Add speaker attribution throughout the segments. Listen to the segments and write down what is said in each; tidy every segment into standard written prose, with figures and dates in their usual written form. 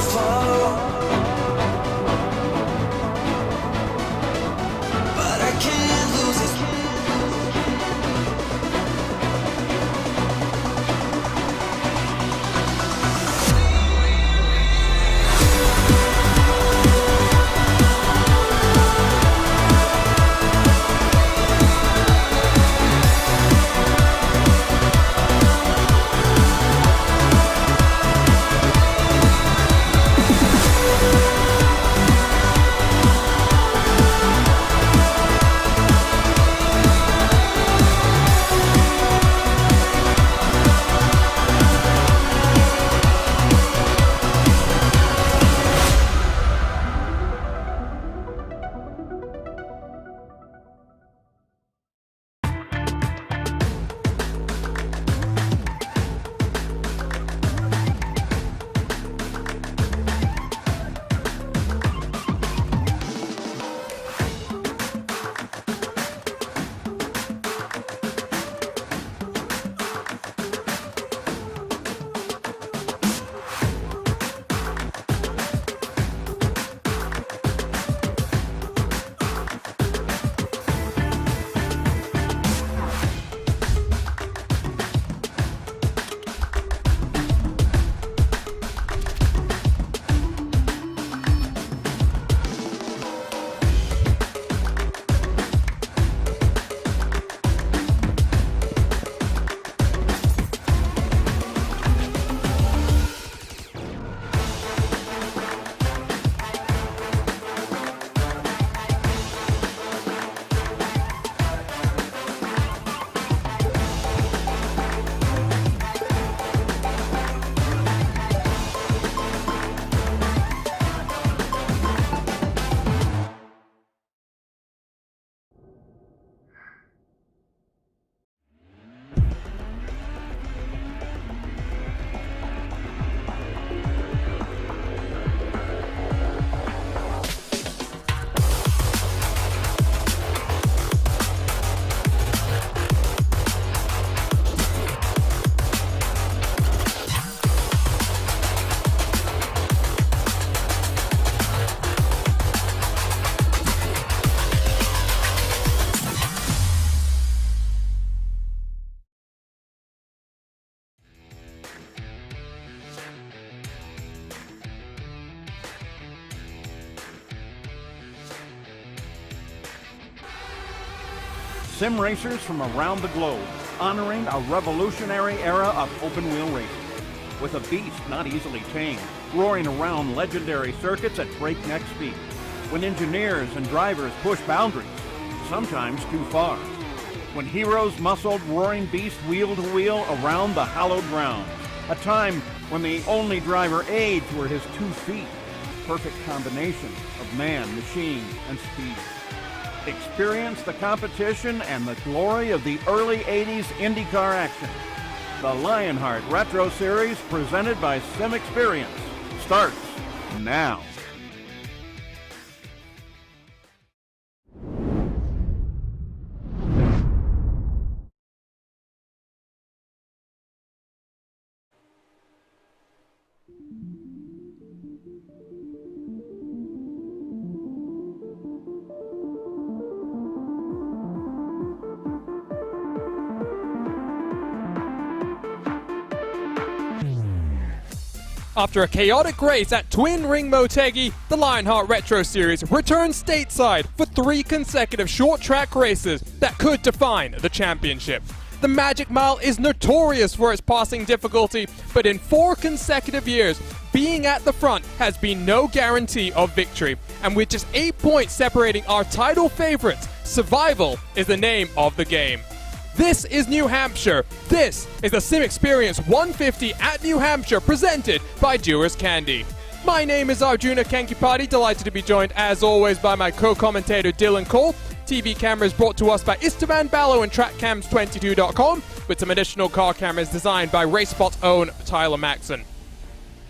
Speaker 1: fall, but I can't lose it.
Speaker 2: Sim racers from around the globe, honoring a revolutionary era of open-wheel racing. With a beast not easily tamed, roaring around legendary circuits at breakneck speed. When engineers and drivers push boundaries, sometimes too far. When heroes muscled roaring beast wheel to wheel around the hallowed grounds. A time when the only driver aids were his 2 feet. Perfect combination of man, machine, and speed. Experience the competition and the glory of the early 80s IndyCar action. The Lionheart Retro Series presented by SimXperience starts now.
Speaker 3: After a chaotic race at Twin Ring Motegi, the Lionheart Retro Series returns stateside for 3 consecutive short track races that could define the championship. The Magic Mile is notorious for its passing difficulty, but in 4 consecutive years, being at the front has been no guarantee of victory. And with just 8 points separating our title favorites, survival is the name of the game. This is New Hampshire. This is the SimXperience 150 at New Hampshire, presented by Dewar's Candy. My name is Arjuna Kankipati, delighted to be joined as always by my co-commentator Dylan Cole. TV cameras brought to us by Istvan Ballo and TrackCams22.com, with some additional car cameras designed by RaceSpot's own Tyler Maxson.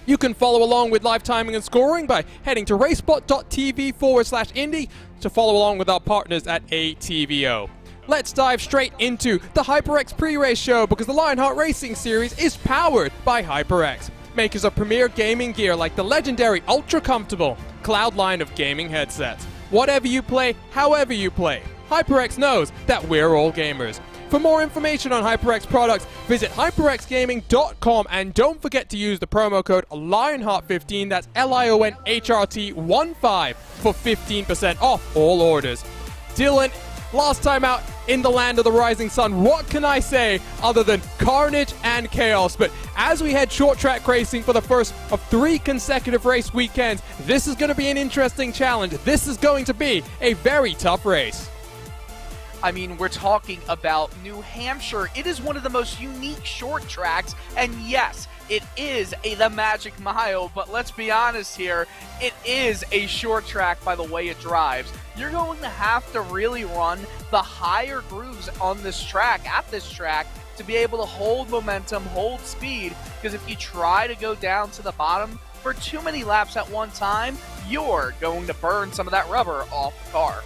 Speaker 3: You can follow along with live timing and scoring by heading to RaceSpot.tv/Indy to follow along with our partners at ATVO. Let's dive straight into the HyperX pre-race show, because the Lionheart Racing Series is powered by HyperX. makers of premier gaming gear like the legendary ultra comfortable Cloud line of gaming headsets. Whatever you play, however you play, HyperX knows that we're all gamers. For more information on HyperX products, visit hyperxgaming.com and don't forget to use the promo code Lionheart15, that's LIONHRT15 for 15% off all orders. Dylan, last time out in the land of the rising sun, what can I say other than carnage and chaos? But as we head short track racing for the first of 3 consecutive race weekends, this is going to be an interesting challenge. This is going to be a very tough race.
Speaker 4: I mean, we're talking about New Hampshire. It is one of the most unique short tracks, and yes, it is the Magic Mile, but let's be honest here, it is a short track by the way it drives. You're going to have to really run the higher grooves on this track, to be able to hold momentum, hold speed, because if you try to go down to the bottom for too many laps at one time, you're going to burn some of that rubber off the car.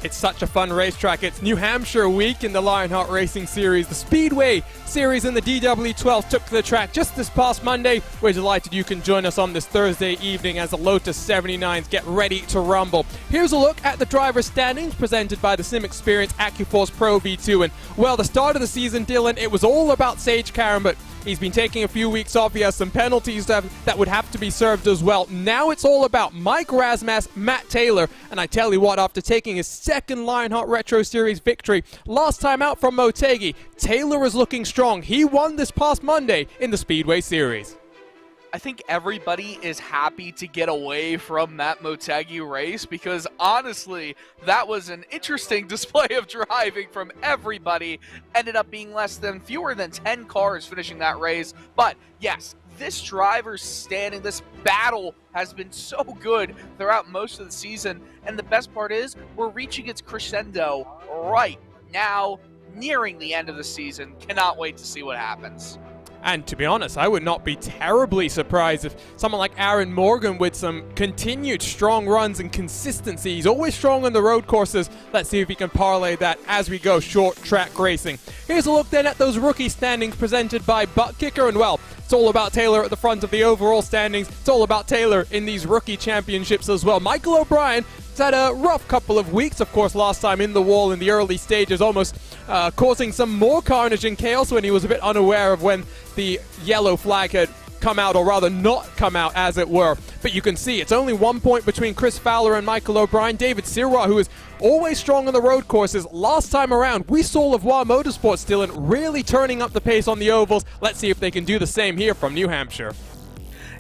Speaker 3: It's such a fun racetrack. It's New Hampshire week in the Lionheart Racing Series. The Speedway Series in the DW12 took to the track just this past Monday. We're delighted you can join us on this Thursday evening as the Lotus 79s get ready to rumble. Here's a look at the driver's standings presented by the SimXperience AccuForce Pro V2. And, well, the start of the season, Dylan, it was all about Sage Karam, but he's been taking a few weeks off. He has some penalties that would have to be served as well. Now it's all about Mike Rasmussen, Matt Taylor, and I tell you what, after taking his second Lionheart Retro Series victory last time out from Motegi, Taylor is looking strong. He won this past Monday in the Speedway Series.
Speaker 4: I think everybody is happy to get away from that Motegi race because honestly, that was an interesting display of driving from everybody. Ended up being fewer than 10 cars finishing that race. But yes, this driver's standing, this battle has been so good throughout most of the season. And the best part is we're reaching its crescendo right now, nearing the end of the season. Cannot wait to see what happens.
Speaker 3: And to be honest, I would not be terribly surprised if someone like Aaron Morgan with some continued strong runs and consistency. He's always strong on the road courses. Let's see if he can parlay that as we go short track racing. Here's a look then at those rookie standings presented by Butt Kicker. And well, it's all about Taylor at the front of the overall standings. It's all about Taylor in these rookie championships as well. Michael O'Brien has had a rough couple of weeks, of course, last time in the wall in the early stages, almost causing some more carnage and chaos when he was a bit unaware of when the yellow flag had come out, or rather not come out, as it were. But you can see it's only 1 point between Chris Fowler and Michael O'Brien. David Sirwa, who is always strong on the road courses, last time around we saw Lavoie Motorsports, Dylan, really turning up the pace on the ovals. Let's see if they can do the same here from New Hampshire.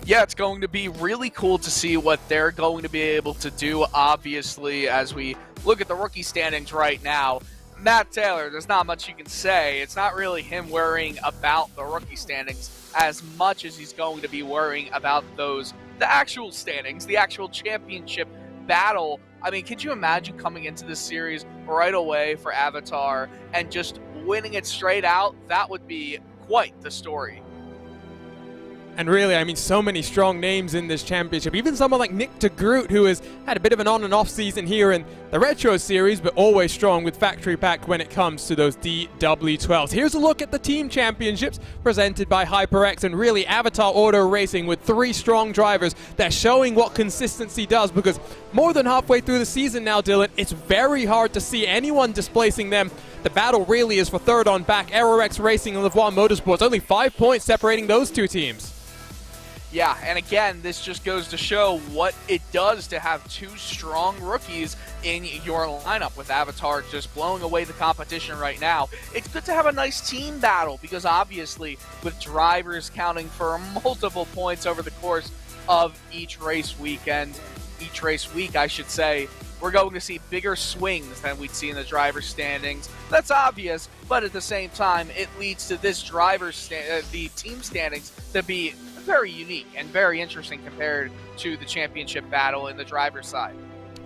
Speaker 4: Yeah, it's going to be really cool to see what they're going to be able to do, obviously, as we look at the rookie standings right now. Matt Taylor, there's not much you can say. It's not really him worrying about the rookie standings as much as he's going to be worrying about the actual standings, the actual championship battle. I mean, could you imagine coming into this series right away for Avatar and just winning it straight out? That would be quite the story.
Speaker 3: And really, I mean, so many strong names in this championship. Even someone like Nick de Groot, who has had a bit of an on and off season here in the Retro Series, but always strong with Factory Pack when it comes to those DW12s. Here's a look at the team championships presented by HyperX, and really Avatar Auto Racing with 3 strong drivers. They're showing what consistency does, because more than halfway through the season now, Dylan, it's very hard to see anyone displacing them. The battle really is for third on back. AeroX Racing and Lavoie Motorsports, only 5 points separating those two teams.
Speaker 4: Yeah, and again, this just goes to show what it does to have 2 strong rookies in your lineup, with Avatar just blowing away the competition right now. It's good to have a nice team battle, because obviously with drivers counting for multiple points over the course of each race week, I should say, we're going to see bigger swings than we'd see in the driver's standings. That's obvious, but at the same time, it leads to this the team standings to be very unique and very interesting compared to the championship battle in the driver's side.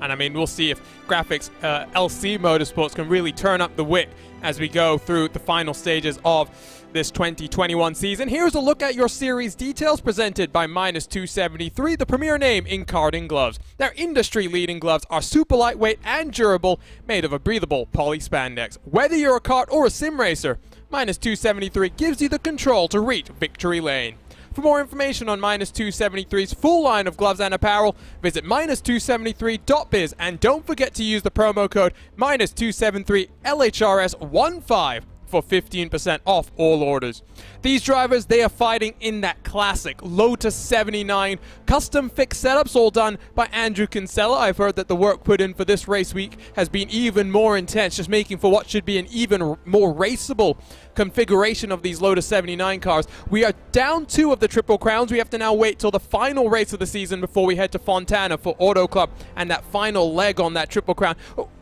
Speaker 3: And I mean, we'll see if Graphics LC Motorsports can really turn up the wick as we go through the final stages of this 2021 season. Here's a look at your series details presented by -273, the premier name in karting gloves. Their industry-leading gloves are super lightweight and durable, made of a breathable poly spandex. Whether you're a kart or a sim racer, -273 gives you the control to reach victory lane. For more information on Minus 273's full line of gloves and apparel, visit minus273.biz, and don't forget to use the promo code Minus 273 LHRS15 for 15% off all orders. These drivers, they are fighting in that classic Lotus 79 custom fixed setups, all done by Andrew Kinsella. I've heard that the work put in for this race week has been even more intense, just making for what should be an even more raceable configuration of these Lotus 79 cars. We are down 2 of the Triple Crowns. We have to now wait till the final race of the season before we head to Fontana for Auto Club and that final leg on that Triple Crown.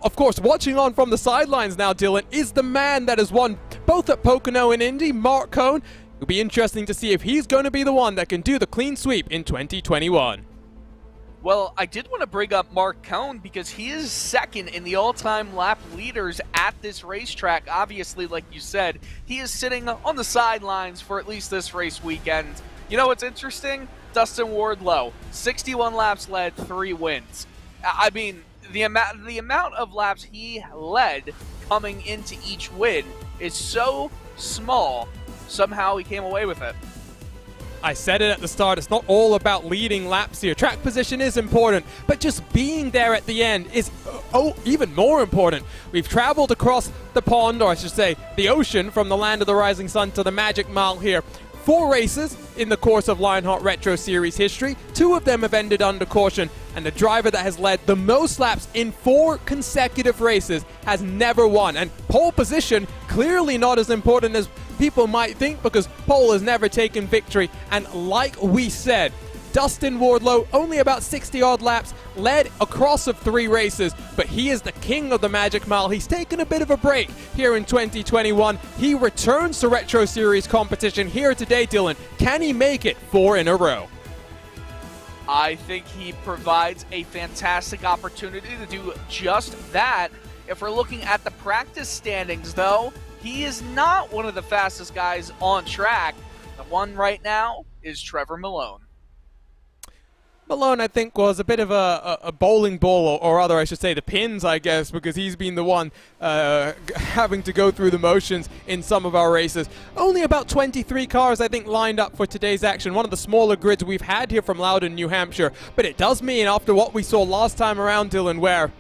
Speaker 3: Of course, watching on from the sidelines now, Dylan, is the man that has won both at Pocono and Indy, Mark Cohn. It'll be interesting to see if he's going to be the one that can do the clean sweep in 2021.
Speaker 4: Well, I did want to bring up Mark Cohn because he is second in the all-time lap leaders at this racetrack. Obviously, like you said, he is sitting on the sidelines for at least this race weekend. You know what's interesting? Dustin Wardlow, 61 laps led, 3 wins. I mean, the amount of laps he led coming into each win is so small. Somehow he came away with it.
Speaker 3: I said it at the start, it's not all about leading laps here. Track position is important, but just being there at the end is even more important. We've traveled across the pond, or I should say the ocean, from the land of the rising sun to the Magic Mile here. 4 races in the course of Lionheart Retro Series history. 2 of them have ended under caution, and the driver that has led the most laps in 4 consecutive races has never won. And pole position, clearly not as important as people might think, because pole has never taken victory. And like we said, Dustin Wardlow, only about 60-odd laps, led a cross of 3 races, but he is the king of the Magic Mile. He's taken a bit of a break here in 2021. He returns to Retro Series competition here today, Dylan. Can he make it 4 in a row?
Speaker 4: I think he provides a fantastic opportunity to do just that. If we're looking at the practice standings, though, he is not one of the fastest guys on track. The one right now is Trevor Malone.
Speaker 3: Malone, I think, was a bit of a bowling ball, or rather, I should say, the pins, I guess, because he's been the one having to go through the motions in some of our races. Only about 23 cars, I think, lined up for today's action. One of the smaller grids we've had here from Loudon, New Hampshire. But it does mean, after what we saw last time around, Dylan, where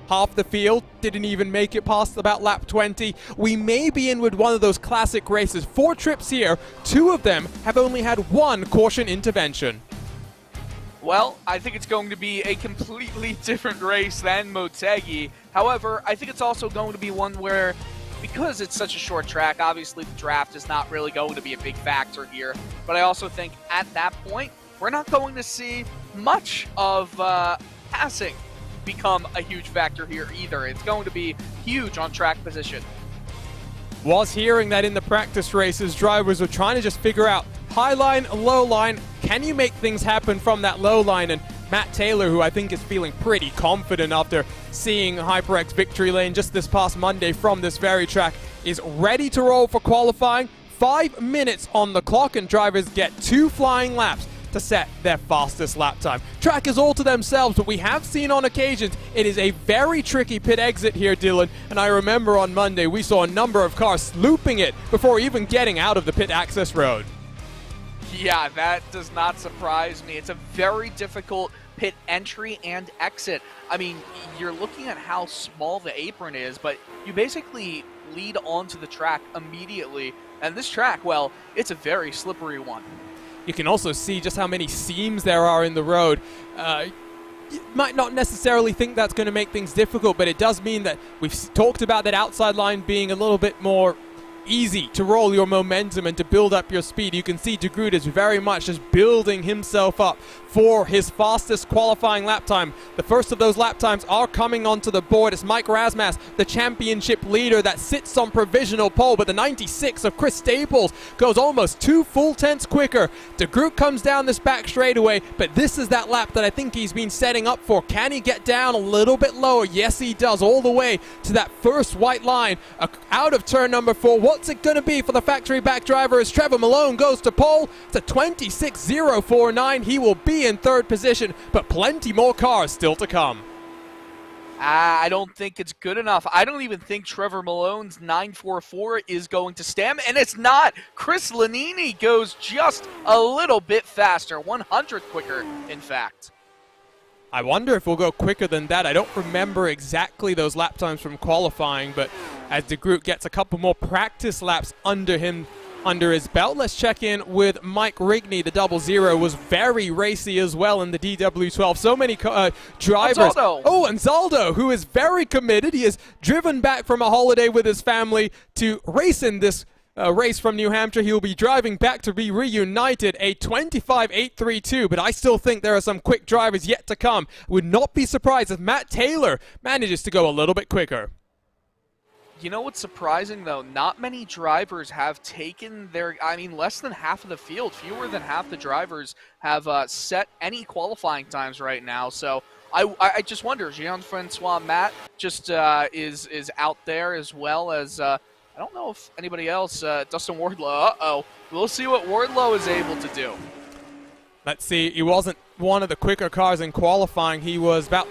Speaker 3: half the field didn't even make it past about lap 20, we may be in with one of those classic races. 4 trips here, 2 of them have only had 1 caution intervention.
Speaker 4: Well, I think it's going to be a completely different race than Motegi. However, I think it's also going to be one where, because it's such a short track, obviously the draft is not really going to be a big factor here. But I also think at that point, we're not going to see much of passing become a huge factor here either. It's going to be huge on track position.
Speaker 3: Was hearing that in the practice races, drivers were trying to just figure out high line, low line. Can you make things happen from that low line? And Matt Taylor, who I think is feeling pretty confident after seeing HyperX Victory Lane just this past Monday from this very track, is ready to roll for qualifying. 5 minutes on the clock, and drivers get 2 flying laps to set their fastest lap time. Track is all to themselves, but we have seen on occasions it is a very tricky pit exit here, Dylan. And I remember on Monday we saw a number of cars looping it before even getting out of the pit access road.
Speaker 4: Yeah, that does not surprise me. It's a very difficult pit entry and exit. I mean, you're looking at how small the apron is, but you basically lead onto the track immediately. And this track, well, it's a very slippery one.
Speaker 3: You can also see just how many seams there are in the road. You might not necessarily think that's going to make things difficult, but it does mean that we've talked about that outside line being a little bit more easy to roll your momentum and to build up your speed. You can see De Groot is very much just building himself up for his fastest qualifying lap time. The first of those lap times are coming onto the board. It's Mike Rasmas, the championship leader, that sits on provisional pole, but the 96 of Chris Staples goes almost 2 full tenths quicker. De Groot comes down this back straightaway, but this is that lap that I think he's been setting up for. Can he get down a little bit lower? Yes, he does, all the way to that first white line out of turn number 4. What's it going to be for the factory back driver as Trevor Malone goes to pole? It's a 26.049. He will be in 3rd position, but plenty more cars still to come.
Speaker 4: I don't think it's good enough. I don't even think Trevor Malone's 9.44 is going to stem, and it's not. Chris Lanini goes just a little bit faster, 100 quicker, in fact.
Speaker 3: I wonder if we'll go quicker than that. I don't remember exactly those lap times from qualifying, but as De Groot gets a couple more practice laps under his belt, let's check in with Mike Rigney. The 00 was very racy as well in the DW12. So many drivers.
Speaker 4: Zaldo.
Speaker 3: Oh, and Zaldo, who is very committed. He is driven back from a holiday with his family to race in this race from New Hampshire. He will be driving back to be reunited, a 25.832, but I still think there are some quick drivers yet to come. Would not be surprised if Matt Taylor manages to go a little bit quicker.
Speaker 4: You know what's surprising, though? Not many drivers have taken their, less than half of the field, fewer than half the drivers have set any qualifying times right now. So I just wonder, Jean-Francois Matt just is out there, as well as, I don't know if anybody else, Dustin Wardlow, uh-oh. We'll see what Wardlow is able to do.
Speaker 3: Let's see, he wasn't one of the quicker cars in qualifying. He was about,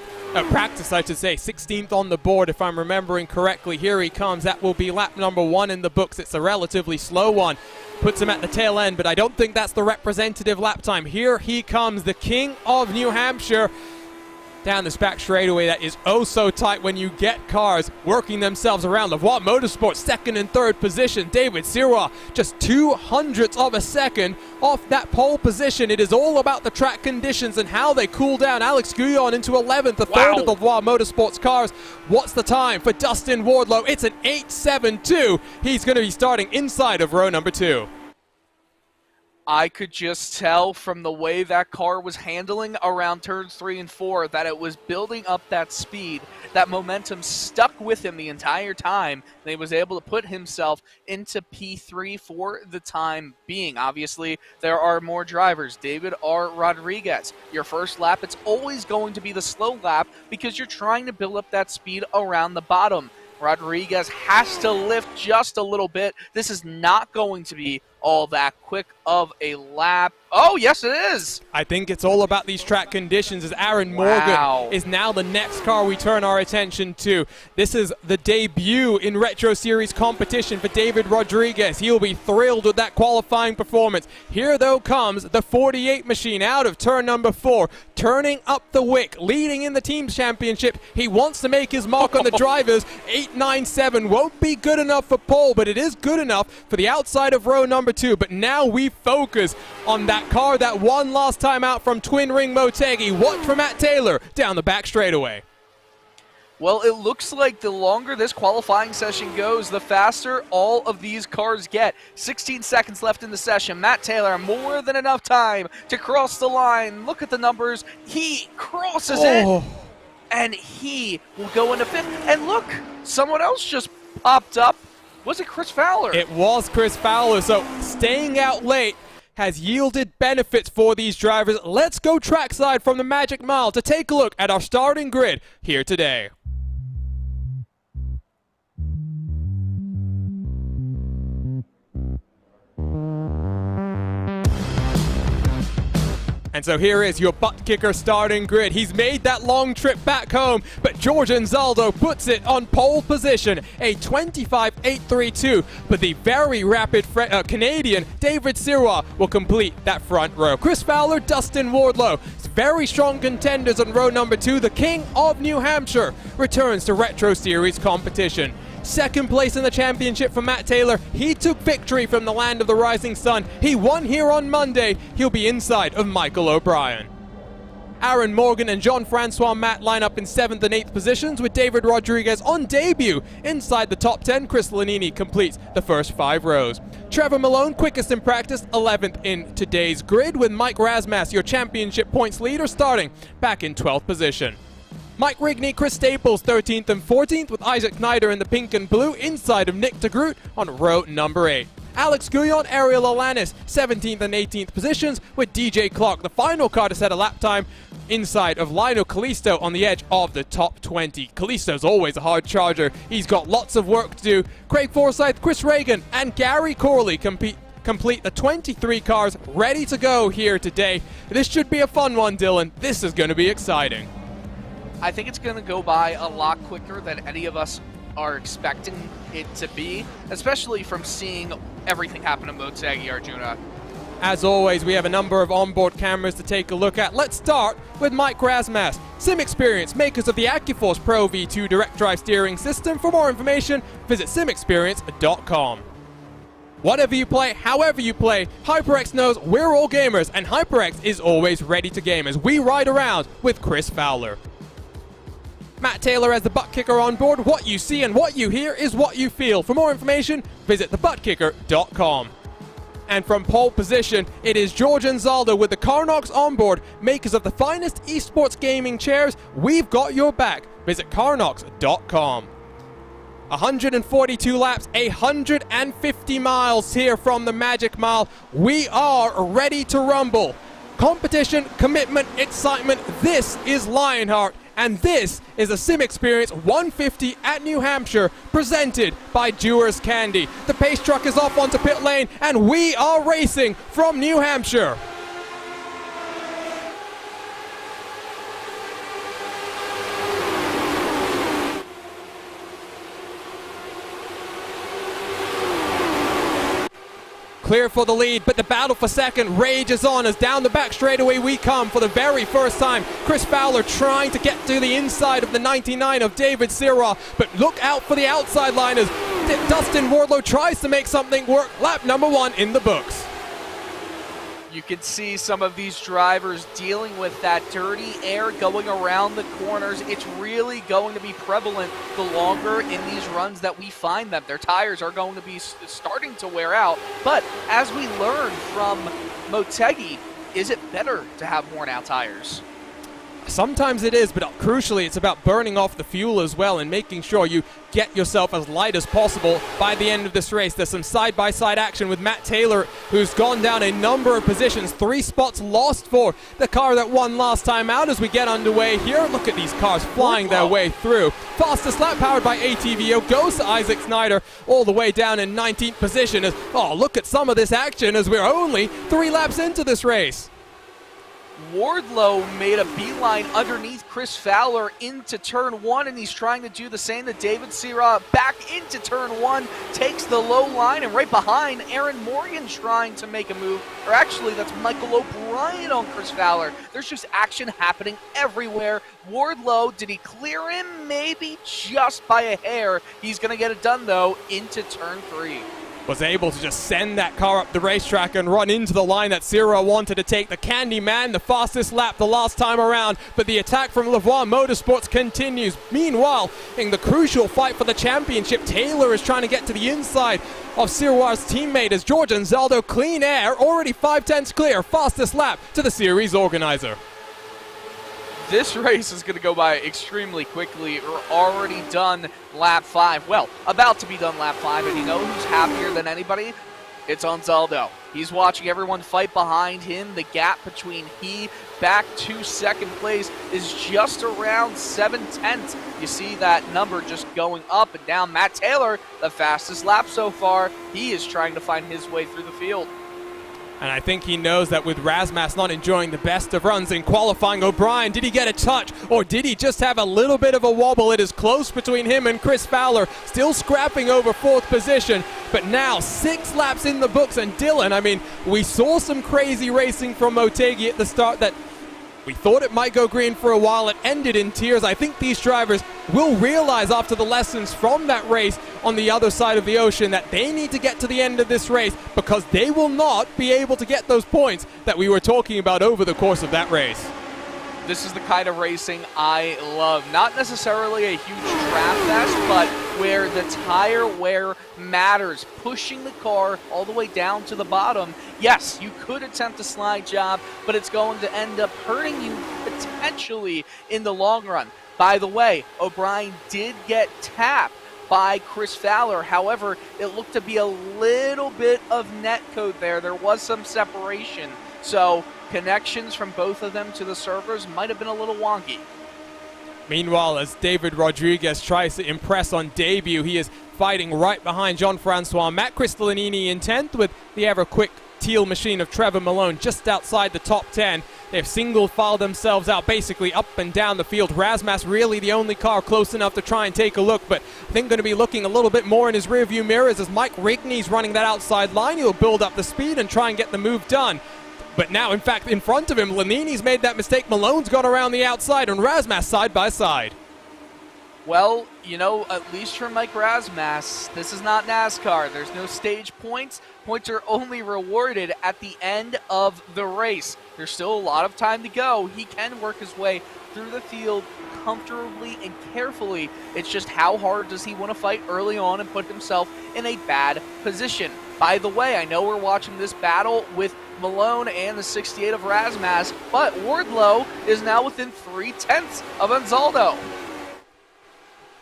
Speaker 3: practice I should say, 16th on the board if I'm remembering correctly. Here he comes, that will be lap number 1 in the books. It's a relatively slow one. Puts him at the tail end, but I don't think that's the representative lap time. Here he comes, the king of New Hampshire. Down this back straightaway that is oh so tight when you get cars working themselves around. Lavoie Motorsports second and third position. David Sirois just 0.02 of a second off that pole position. It is all about the track conditions and how they cool down. Alex Guillon into 11th, a third of the Lavoie Motorsports cars. What's the time for Dustin Wardlow? It's an 8.72. He's going to be starting inside of row number 2.
Speaker 4: I could just tell from the way that car was handling around turns 3 and 4 that it was building up that speed. That momentum stuck with him the entire time, and he was able to put himself into P3 for the time being. Obviously, there are more drivers. David R. Rodriguez, your first lap, it's always going to be the slow lap because you're trying to build up that speed around the bottom. Rodriguez has to lift just a little bit. This is not going to be all that quick of a lap. Oh, yes, it is.
Speaker 3: I think it's all about these track conditions as Aaron Morgan is now the next car we turn our attention to. This is the debut in Retro Series competition for David Rodriguez. He'll be thrilled with that qualifying performance. Here, though, comes the 48 machine out of turn number 4, turning up the wick, leading in the team's championship. He wants to make his mark on the drivers. 8.97 won't be good enough for pole, but it is good enough for the outside of row number 2. But now we focus on that car that won last time out from Twin Ring Motegi. Watch for Matt Taylor down the back straightaway.
Speaker 4: Well, it looks like the longer this qualifying session goes, the faster all of these cars get. 16 seconds left in the session. Matt Taylor, more than enough time to cross the line. Look at the numbers. He crosses it, and he will go into 5th. And look, someone else just popped up. Was it Chris Fowler?
Speaker 3: It was Chris Fowler, so staying out late has yielded benefits for these drivers. Let's go trackside from the Magic Mile to take a look at our starting grid here today. And so here is your butt kicker starting grid. He's made that long trip back home, but George Anzaldo puts it on pole position, a 25.832. But the very rapid Canadian David Sirois will complete that front row. Chris Fowler, Dustin Wardlow, very strong contenders on row number 2. The King of New Hampshire returns to Retro Series competition. Second place in the championship for Matt Taylor. He took victory from the land of the rising sun. He won here on Monday. He'll be inside of Michael O'Brien. Aaron Morgan and Jean-Francois Matt line up in 7th and 8th positions, with David Rodriguez on debut inside the top 10. Chris Lanini completes the first 5 rows. Trevor Malone, quickest in practice, 11th in today's grid, with Mike Rasmas, your championship points leader, starting back in 12th position. Mike Rigney, Chris Staples, 13th and 14th, with Isaac Neider in the pink and blue inside of Nick De Groot on row number 8. Alex Guillon, Ariel Alanis, 17th and 18th positions, with DJ Clark, the final car to set a lap time, inside of Lionel Callisto on the edge of the top 20. Callisto's always a hard charger. He's got lots of work to do. Craig Forsyth, Chris Reagan, and Gary Corley complete the 23 cars ready to go here today. This should be a fun one, Dylan. This is going to be exciting.
Speaker 4: I think it's going to go by a lot quicker than any of us are expecting it to be, especially from seeing everything happen to Motegi, Arjuna.
Speaker 3: As always, we have a number of onboard cameras to take a look at. Let's start with Mike Razmas, SimXperience, makers of the AccuForce Pro V2 direct drive steering system. For more information, visit SimXperience.com. Whatever you play, however you play, HyperX knows we're all gamers, and HyperX is always ready to game as we ride around with Chris Fowler. Matt Taylor as the butt kicker on board. What you see and what you hear is what you feel. For more information, visit thebuttkicker.com. And from pole position, it is George Anzaldo with the Carnox onboard, makers of the finest esports gaming chairs. We've got your back. Visit carnox.com. 142 laps, 150 miles here from the Magic Mile. We are ready to rumble. Competition, commitment, excitement. This is Lionheart. And this is a SimXperience 150 at New Hampshire, presented by Dewar's Candy. The pace truck is off onto pit lane, and we are racing from New Hampshire. Clear for the lead, but the battle for second rages on as down the back straightaway we come for the very first time. Chris Fowler trying to get to the inside of the 99 of David Sirah, but look out for the outside liners. Dustin Wardlow tries to make something work. Lap number 1 in the books.
Speaker 4: You can see some of these drivers dealing with that dirty air going around the corners. It's really going to be prevalent the longer in these runs that we find them. Their tires are going to be starting to wear out. But as we learned from Motegi, is it better to have worn out tires?
Speaker 3: Sometimes it is, but crucially it's about burning off the fuel as well and making sure you get yourself as light as possible by the end of this race. There's some side-by-side action with Matt Taylor, who's gone down a number of positions. 3 spots lost for the car that won last time out as we get underway here. Look at these cars flying their way through. Fastest lap powered by ATVO goes to Isaac Snyder all the way down in 19th position. Look at some of this action as we're only 3 laps into this race.
Speaker 4: Wardlow made a beeline underneath Chris Fowler into turn 1, and he's trying to do the same to David Sirah. Back into turn 1, takes the low line, and right behind, Aaron Morgan trying to make a move. Or actually, that's Michael O'Brien on Chris Fowler. There's just action happening everywhere. Wardlow, did he clear him? Maybe just by a hair. He's going to get it done, though, into turn 3.
Speaker 3: Was able to just send that car up the racetrack and run into the line that Sirah wanted to take. The Candyman, the fastest lap the last time around, but the attack from Lavoie Motorsports continues. Meanwhile, in the crucial fight for the championship, Taylor is trying to get to the inside of Sirah's teammate as George Anzaldo, clean air, already 5/10 clear, fastest lap to the series organizer.
Speaker 4: This race is going to go by extremely quickly. We're already done lap 5. Well, about to be done lap 5, and you know who's happier than anybody? It's Anzaldo. He's watching everyone fight behind him. The gap between he back to second place is just around 7/10. You see that number just going up and down. Matt Taylor, the fastest lap so far. He is trying to find his way through the field.
Speaker 3: And I think he knows that with Razmas not enjoying the best of runs in qualifying, O'Brien, did he get a touch or did he just have a little bit of a wobble? It is close between him and Chris Fowler, still scrapping over 4th position. But now 6 laps in the books, and Dylan, I mean, we saw some crazy racing from Motegi at the start that we thought it might go green for a while. It ended in tears. I think these drivers will realize after the lessons from that race on the other side of the ocean that they need to get to the end of this race because they will not be able to get those points that we were talking about over the course of that race.
Speaker 4: This is the kind of racing I love. Not necessarily a huge trap fest, but where the tire wear matters. Pushing the car all the way down to the bottom. Yes, you could attempt a slide job, but it's going to end up hurting you potentially in the long run. By the way, O'Brien did get tapped by Chris Fowler. However, it looked to be a little bit of net code there. There was some separation. So connections from both of them to the servers might have been a little wonky.
Speaker 3: Meanwhile, as David Rodriguez tries to impress on debut, he is fighting right behind Jean-Francois. Matt Cristolini in 10th with the ever-quick teal machine of Trevor Malone just outside the top 10. They've single-filed themselves out basically up and down the field. Razmas really the only car close enough to try and take a look, but I think going to be looking a little bit more in his rearview mirrors as Mike Rigney's running that outside line. He'll build up the speed and try and get the move done. But now, in fact, in front of him, Lanini's made that mistake. Malone's gone around the outside, and Razmas side by side.
Speaker 4: Well, you know, at least for Mike Razmas, this is not NASCAR. There's no stage points. Points are only rewarded at the end of the race. There's still a lot of time to go. He can work his way through the field comfortably and carefully. It's just how hard does he want to fight early on and put himself in a bad position. By the way, I know we're watching this battle with Malone and the 68 of Razmas, but Wardlow is now within 3/10 of Anzaldo.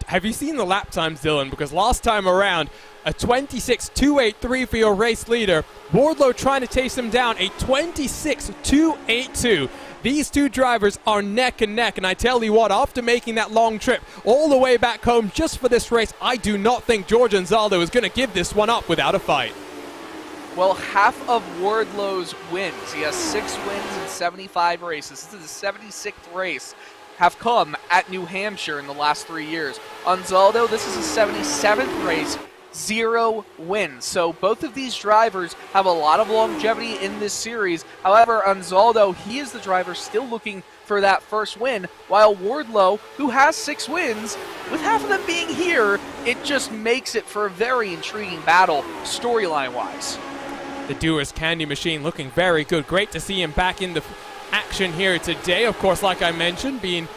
Speaker 3: Have you seen the lap times, Dylan? Because last time around, a 26.283 for your race leader. Wardlow trying to chase him down, a 26.282. These two drivers are neck and neck, and I tell you what, after making that long trip all the way back home just for this race, I do not think George Anzaldo is going to give this one up without a fight.
Speaker 4: Well, half of Wardlow's wins, he has 6 wins in 75 races. This is his 76th race. Have come at New Hampshire in the last 3 years. Anzaldo, this is his 77th race, 0 wins. So both of these drivers have a lot of longevity in this series. However, Anzaldo, he is the driver still looking for that first win, while Wardlow, who has 6 wins, with half of them being here, it just makes it for a very intriguing battle, storyline-wise.
Speaker 3: The Dewar's Candy Machine looking very good. Great to see him back in the action here today. Of course, like I mentioned, being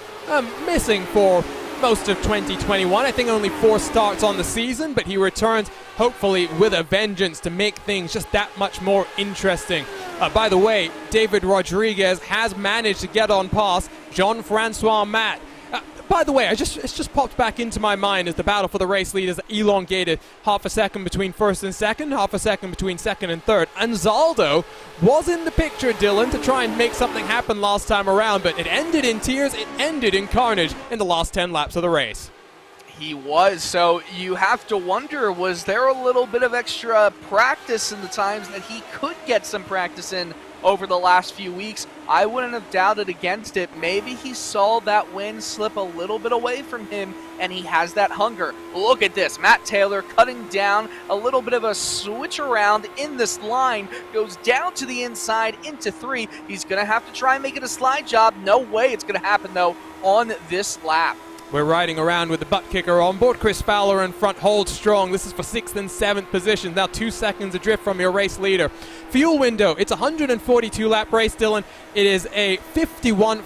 Speaker 3: missing for most of 2021. I think only 4 starts on the season, but he returns hopefully with a vengeance to make things just that much more interesting. By the way, David Rodriguez has managed to get on past Jean-Francois Matt. By the way, it's just popped back into my mind as the battle for the race leaders elongated half a second between first and second, half a second between second and third. Anzaldo was in the picture, Dylan, to try and make something happen last time around, but it ended in tears, it ended in carnage in the last 10 laps of the race.
Speaker 4: He was, so you have to wonder, was there a little bit of extra practice in the times that he could get some practice in over the last few weeks? I wouldn't have doubted against it. Maybe he saw that win slip a little bit away from him, and he has that hunger. Look at this. Matt Taylor cutting down, a little bit of a switch around in this line, goes down to the inside into 3. He's going to have to try and make it a slide job. No way it's going to happen, though, on this lap.
Speaker 3: We're riding around with the butt kicker on board. Chris Fowler in front holds strong. This is for 6th and 7th positions. Now 2 seconds adrift from your race leader. Fuel window. It's a 142 lap race, Dylan. It is a 51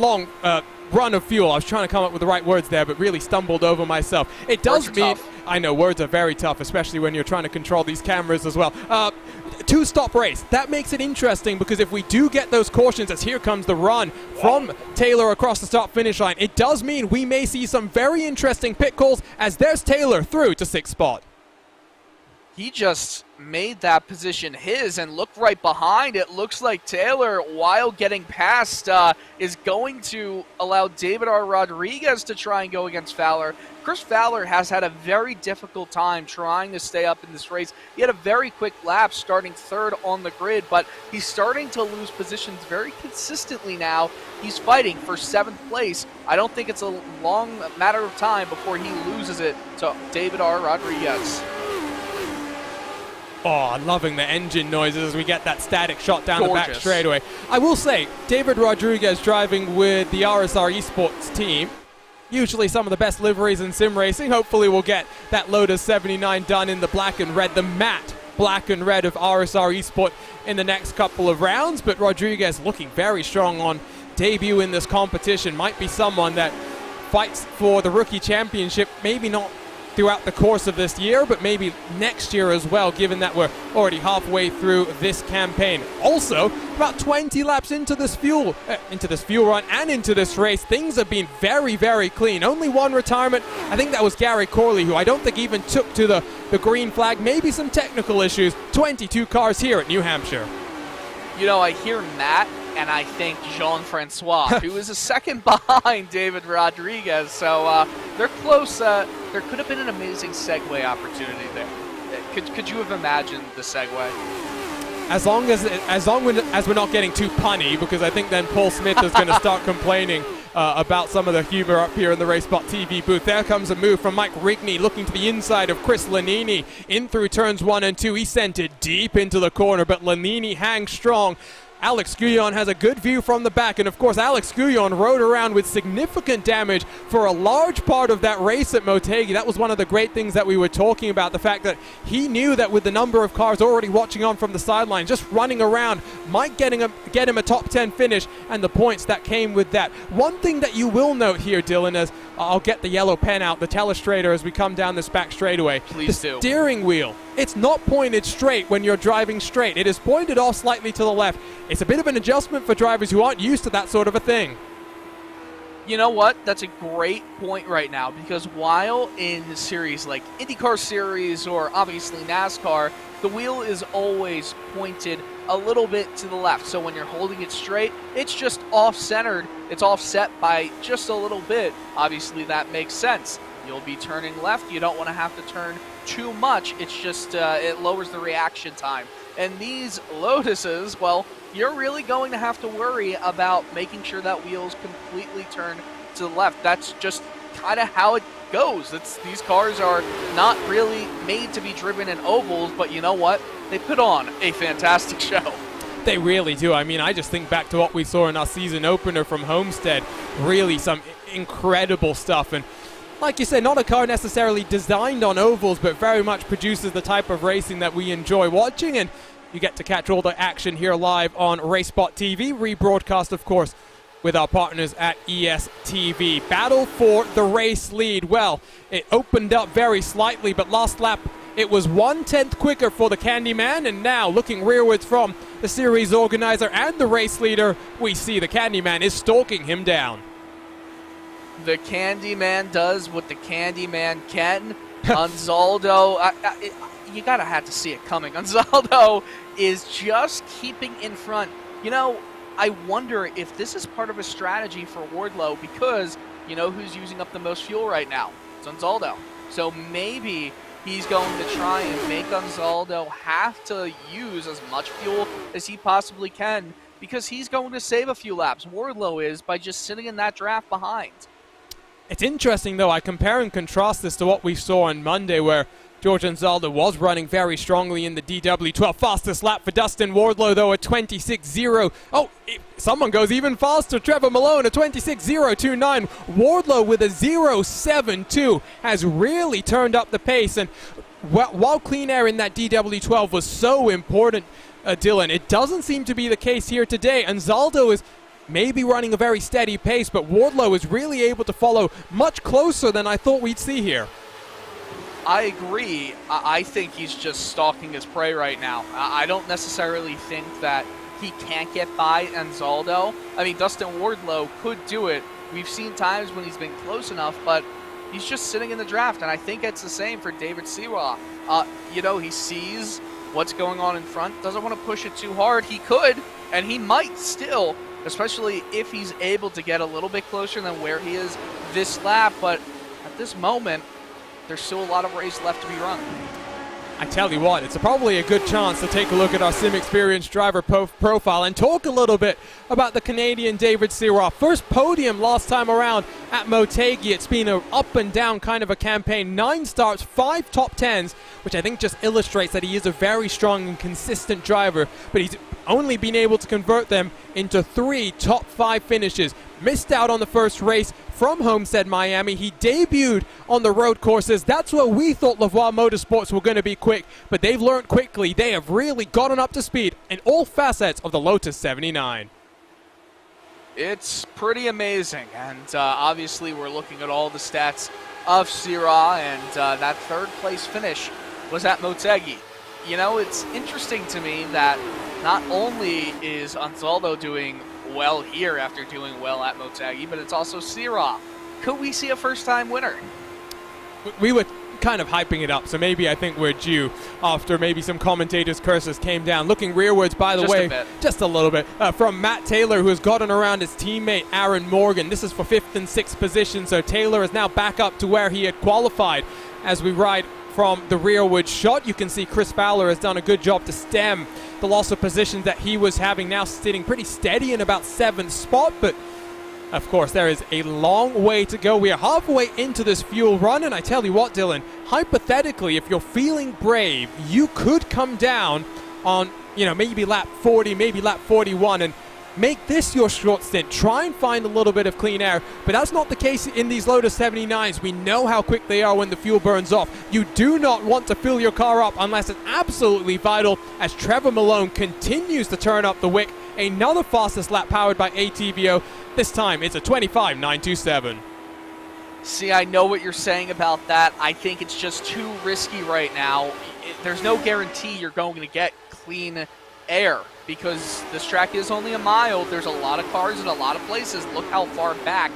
Speaker 3: long run of fuel. I was trying to come up with the right words there, but really stumbled over myself. It does mean,
Speaker 4: tough.
Speaker 3: I know words are very tough, especially when you're trying to control these cameras as well. 2-stop race. That makes it interesting because if we do get those cautions, as here comes the run from Taylor across the start-finish line, it does mean we may see some very interesting pit calls as there's Taylor through to 6th spot.
Speaker 4: He just made that position his and looked right behind. It looks like Taylor, while getting past, is going to allow David R. Rodriguez to try and go against Fowler. Chris Fowler has had a very difficult time trying to stay up in this race. He had a very quick lap starting 3rd on the grid, but he's starting to lose positions very consistently now. He's fighting for 7th place. I don't think it's a long matter of time before he loses it to David R. Rodriguez.
Speaker 3: Oh, loving the engine noises as we get that static shot down the back
Speaker 4: Gorgeous.
Speaker 3: straightaway. I will say, David Rodriguez driving with the RSR Esports team. Usually some of the best liveries in sim racing. Hopefully we'll get that Lotus 79 done in the black and red, the matte black and red of RSR Esport in the next couple of rounds. But Rodriguez looking very strong on debut in this competition. Might be someone that fights for the rookie championship, maybe not throughout the course of this year, but maybe next year as well, given that we're already halfway through this campaign. Also, about 20 laps into this fuel run and into this race, things have been very, very clean. Only one retirement. I think that was Gary Corley, who I don't think even took to the green flag. Maybe some technical issues. 22 cars here at New Hampshire.
Speaker 4: You know, I hear Matt, and I think Jean-Francois, who is a second behind David Rodriguez. So they're close. There could have been an amazing segue opportunity there. Could you have imagined the segue?
Speaker 3: As long as we're not getting too punny, because I think then Paul Smith is going to start complaining about some of the humor up here in the RaceSpotTV booth. There comes a move from Mike Rigney looking to the inside of Chris Lanini in through turns 1 and 2. He sent it deep into the corner, but Lanini hangs strong. Alex Guyon has a good view from the back, and of course Alex Guyon rode around with significant damage for a large part of that race at Motegi. That was one of the great things that we were talking about, the fact that he knew that with the number of cars already watching on from the sideline, just running around might get him a top 10 finish, and the points that came with that. One thing that you will note here, Dylan, as I'll get the yellow pen out, the telestrator, as we come down this back straightaway.
Speaker 4: Please do.
Speaker 3: The steering wheel, it's not pointed straight when you're driving straight. It is pointed off slightly to the left. It's a bit of an adjustment for drivers who aren't used to that sort of a thing.
Speaker 4: You know what? That's a great point right now, because while in series like IndyCar Series or obviously NASCAR, the wheel is always pointed a little bit to the left. So when you're holding it straight, it's just off-centered. It's offset by just a little bit. Obviously, that makes sense. You'll be turning left. You don't want to have to turn too much. It's just, it lowers the reaction time. And these Lotuses, well, you're really going to have to worry about making sure that wheel's completely turned to the left. That's just kind of how it goes. These cars are not really made to be driven in ovals, but you know what? They put on a fantastic show.
Speaker 3: They really do. I mean, I just think back to what we saw in our season opener from Homestead. Really some incredible stuff. And like you said, not a car necessarily designed on ovals, but very much produces the type of racing that we enjoy watching. And you get to catch all the action here live on RaceSpotTV, rebroadcast, of course, with our partners at ESTV. Battle for the race lead. Well, it opened up very slightly, but last lap it was 1/10 quicker for the Candyman, and now looking rearwards from the series organizer and the race leader, we see the Candyman is stalking him down.
Speaker 4: The Candyman does what the Candyman can. Anzaldo, you gotta have to see it coming. Anzaldo is just keeping in front. You know, I wonder if this is part of a strategy for Wardlow, because you know who's using up the most fuel right now? It's Anzaldo. So maybe he's going to try and make Anzaldo have to use as much fuel as he possibly can, because he's going to save a few laps. Wardlow is, by just sitting in that draft behind.
Speaker 3: It's interesting, though. I compare and contrast this to what we saw on Monday, where George Anzaldo was running very strongly in the DW12. Fastest lap for Dustin Wardlow, though, at 26.0. Oh, someone goes even faster. Trevor Malone at 26.029. Wardlow with a 0.72 has really turned up the pace. And while clean air in that DW12 was so important, Dylan, it doesn't seem to be the case here today. Anzaldo is maybe running a very steady pace, but Wardlow is really able to follow much closer than I thought we'd see here.
Speaker 4: I agree. I think he's just stalking his prey right now. I don't necessarily think that he can't get by Anzaldo. I mean, Dustin Wardlow could do it. We've seen times when he's been close enough, but he's just sitting in the draft, and I think it's the same for David Siwa. You know, he sees what's going on in front, doesn't want to push it too hard. He could, and he might still, especially if he's able to get a little bit closer than where he is this lap, but at this moment, there's still a lot of race left to be run.
Speaker 3: I tell you what, it's probably a good chance to take a look at our SimXperience driver profile and talk a little bit about the Canadian David Siwa. First podium last time around at Motegi. It's been an up and down kind of a campaign. 9 starts, 5 top 10s, which I think just illustrates that he is a very strong and consistent driver, but he's only been able to convert them into 3 top 5 finishes. Missed out on the first race from Homestead, Miami. He debuted on the road courses. That's where we thought Lavoie Motorsports were going to be quick, but they've learned quickly. They have really gotten up to speed in all facets of the Lotus 79.
Speaker 4: It's pretty amazing, and obviously we're looking at all the stats of Siwa, and that third place finish was at Motegi. You know, it's interesting to me that not only is Anzaldo doing well here after doing well at Motegi, but it's also Siwa. Could we see a first-time winner?
Speaker 3: We were kind of hyping it up, so maybe I think we're due after maybe some commentators' curses came down. Looking rearwards, by the way, just a little bit, from Matt Taylor, who has gotten around his teammate Aaron Morgan. This is for 5th and 6th position, so Taylor is now back up to where he had qualified as we ride from the rearward shot. You can see Chris Fowler has done a good job to stem the loss of position that he was having, now sitting pretty steady in about 7th spot, but of course there is a long way to go. We are halfway into this fuel run, and I tell you what, Dylan, hypothetically, if you're feeling brave, you could come down on, maybe lap 40, maybe lap 41, and make this your short stint. Try and find a little bit of clean air, but that's not the case in these Lotus 79s. We know how quick they are when the fuel burns off. You do not want to fill your car up unless it's absolutely vital, as Trevor Malone continues to turn up the wick. Another fastest lap powered by ATVO. This time it's a 25.927.
Speaker 4: See, I know what you're saying about that. I think it's just too risky right now. There's no guarantee you're going to get clean air because this track is only a mile. There's a lot of cars in a lot of places. Look how far back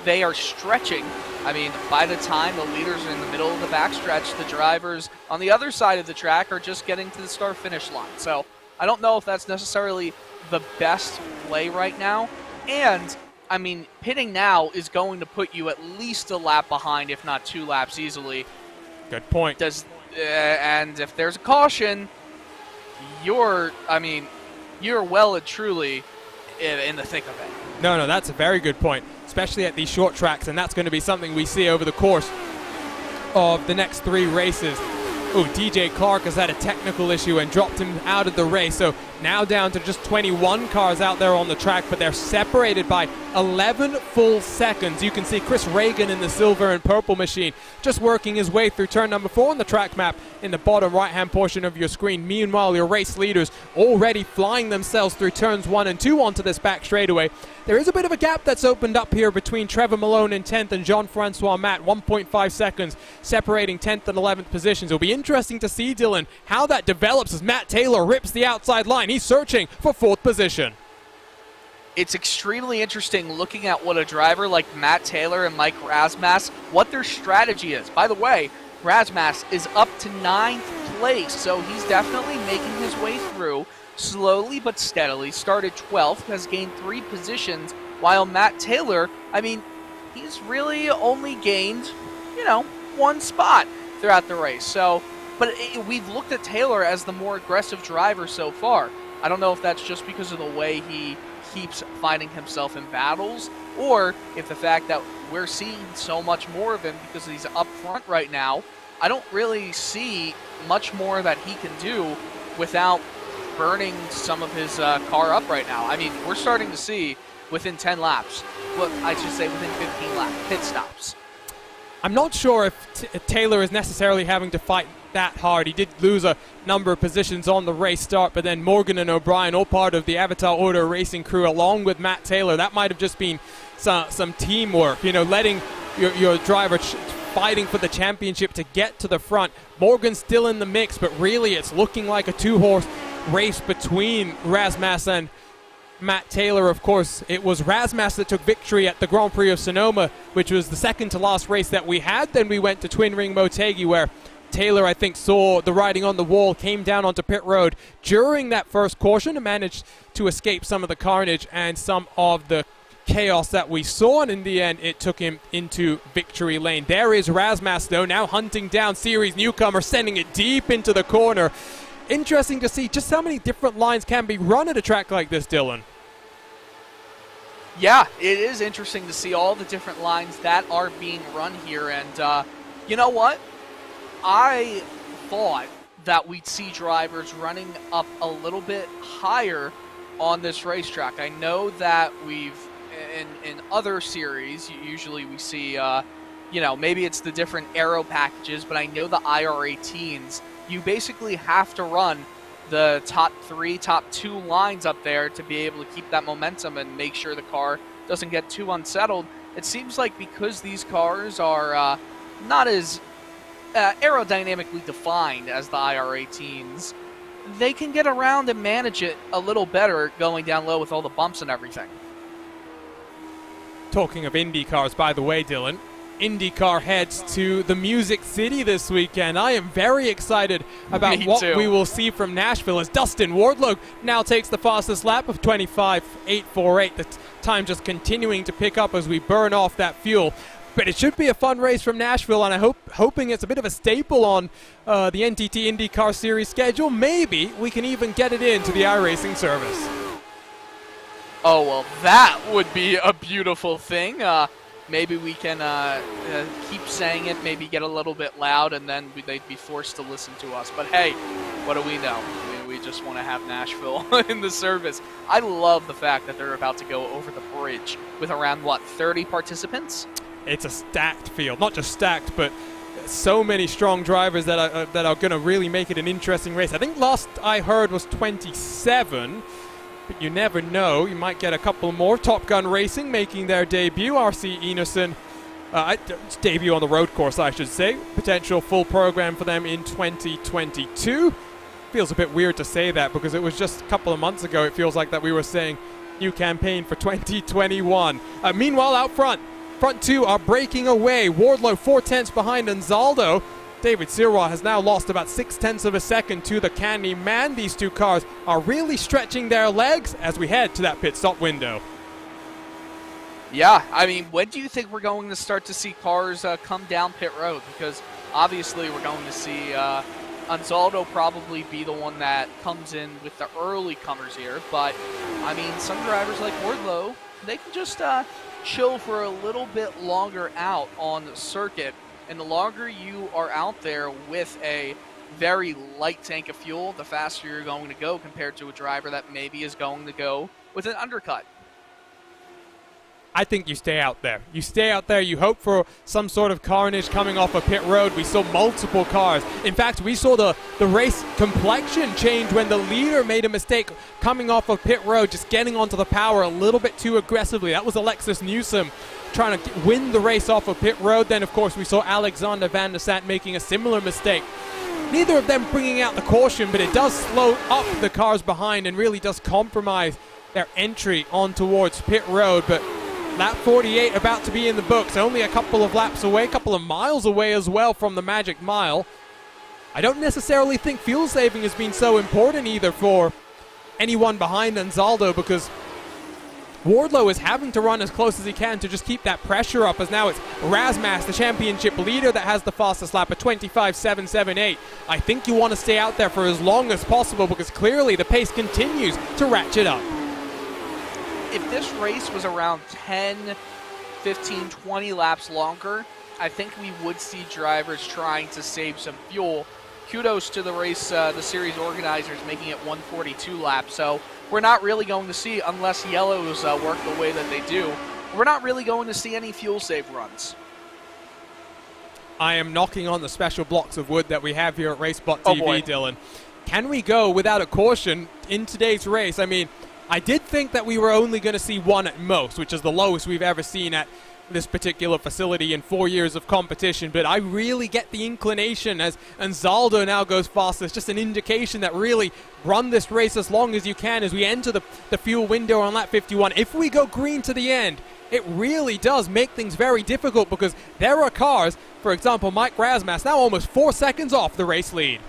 Speaker 4: they are stretching. I mean, by the time the leaders are in the middle of the backstretch, the drivers on the other side of the track are just getting to the start-finish line. So I don't know if that's necessarily the best play right now. And, I mean, pitting now is going to put you at least a lap behind, if not 2 laps easily.
Speaker 3: Good point.
Speaker 4: And if there's a caution, you're well and truly in the thick of it.
Speaker 3: No, that's a very good point, especially at these short tracks, and that's going to be something we see over the course of the next 3 races. Oh, DJ Clark has had a technical issue and dropped him out of the race. So now down to just 21 cars out there on the track, but they're separated by 11 full seconds. You can see Chris Reagan in the silver and purple machine just working his way through turn number 4 on the track map in the bottom right-hand portion of your screen. Meanwhile, your race leaders already flying themselves through turns 1 and 2 onto this back straightaway. There is a bit of a gap that's opened up here between Trevor Malone in 10th and Jean-Francois Matt, 1.5 seconds separating 10th and 11th positions. It'll be interesting to see, Dylan, how that develops as Matt Taylor rips the outside line. He's searching for 4th position.
Speaker 4: It's extremely interesting looking at what a driver like Matt Taylor and Mike Razmas, what their strategy is. By the way, Razmas is up to 9th place, so he's definitely making his way through slowly but steadily. Started 12th, has gained 3 positions, while Matt Taylor, I mean, he's really only gained, 1 spot throughout the race. So, but we've looked at Taylor as the more aggressive driver so far. I don't know if that's just because of the way he keeps finding himself in battles, or if the fact that we're seeing so much more of him because he's up front right now. I don't really see much more that he can do without burning some of his car up right now. I mean, we're starting to see within 10 laps, well, I should say within 15 laps, pit stops.
Speaker 3: I'm not sure if Taylor is necessarily having to fight that hard. He did lose a number of positions on the race start, but then Morgan and O'Brien, all part of the Avatar Order racing crew, along with Matt Taylor. That might have just been some teamwork, letting your driver fighting for the championship to get to the front. Morgan's still in the mix, but really it's looking like a 2-horse race between Razmas and Matt Taylor. Of course, it was Razmas that took victory at the Grand Prix of Sonoma, which was the second to last race that we had. Then we went to Twin Ring Motegi, where Taylor, I think, saw the writing on the wall, came down onto pit road during that first caution and managed to escape some of the carnage and some of the chaos that we saw, and in the end it took him into victory lane. There is Razmas, though, now hunting down series newcomer, sending it deep into the corner. Interesting to see just how many different lines can be run at a track like this, Dylan.
Speaker 4: Yeah, it is interesting to see all the different lines that are being run here, and you know what? I thought that we'd see drivers running up a little bit higher on this racetrack. I know that we've, in other series, usually we see, maybe it's the different aero packages, but I know the IR18s, you basically have to run the top 3, top 2 lines up there to be able to keep that momentum and make sure the car doesn't get too unsettled. It seems like because these cars are not as aerodynamically defined as the IR18s, they can get around and manage it a little better going down low with all the bumps and everything.
Speaker 3: Talking of Indy cars, by the way, Dylan, IndyCar heads to the Music City this weekend. I am very excited about what we will see from Nashville as Dustin Wardlow now takes the fastest lap of 25.848. The time just continuing to pick up as we burn off that fuel. But it should be a fun race from Nashville, and I'm hoping it's a bit of a staple on the NTT IndyCar Series schedule. Maybe we can even get it into the iRacing service.
Speaker 4: Oh, well, that would be a beautiful thing. Maybe we can keep saying it, maybe get a little bit loud, and then they'd be forced to listen to us. But hey, what do we know? We just want to have Nashville in the service. I love the fact that they're about to go over the bridge with around, 30 participants?
Speaker 3: It's a stacked field. Not just stacked, but so many strong drivers that are going to really make it an interesting race. I think last I heard was 27. But you never know. You might get a couple more. Top Gun Racing making their debut. RC Enerson, debut on the road course, I should say. Potential full program for them in 2022. Feels a bit weird to say that because it was just a couple of months ago. It feels like that we were saying new campaign for 2021. Meanwhile, out front two are breaking away. Wardlow 4/10 behind Anzaldo. David Sirois has now lost about 0.6 of a second to the Candy Man. These two cars are really stretching their legs as we head to that pit stop window.
Speaker 4: Yeah, I mean, when do you think we're going to start to see cars come down pit road? Because obviously we're going to see Anzaldo probably be the one that comes in with the early comers here. But, I mean, some drivers like Wardlow, they can just chill for a little bit longer out on the circuit. And the longer you are out there with a very light tank of fuel, the faster you're going to go compared to a driver that maybe is going to go with an undercut.
Speaker 3: I think you stay out there. You stay out there. You hope for some sort of carnage coming off a pit road. We saw multiple cars. In fact, we saw the race complexion change when the leader made a mistake coming off of pit road, just getting onto the power a little bit too aggressively. That was Alexis Newsom trying to win the race off of pit road. Then, of course, we saw Alexander Van der Sant making a similar mistake. Neither of them bringing out the caution, but it does slow up the cars behind and really does compromise their entry on towards pit road. But lap 48 about to be in the books, only a couple of laps away, a couple of miles away as well from the magic mile. I don't necessarily think fuel saving has been so important either for anyone behind Anzaldo, because Wardlow is having to run as close as he can to just keep that pressure up, as now it's Razmas, the championship leader, that has the fastest lap at 25.778. I think you want to stay out there for as long as possible because clearly the pace continues to ratchet up.
Speaker 4: If this race was around 10, 15, 20 laps longer, I think we would see drivers trying to save some fuel. Kudos to the race, the series organizers making it 142 laps. So we're not really going to see, unless yellows work the way that they do, we're not really going to see any fuel save runs.
Speaker 3: I am knocking on the special blocks of wood that we have here at RaceSpotTV, Dylan. Can we go without a caution in today's race? I mean, I did think that we were only going to see one at most, which is the lowest we've ever seen at this particular facility in 4 years of competition, but I really get the inclination as Anzaldo now goes fast. It's just an indication that really run this race as long as you can as we enter the fuel window on lap 51. If we go green to the end, it really does make things very difficult because there are cars, for example, Mike Razmas, now almost 4 seconds off the race lead.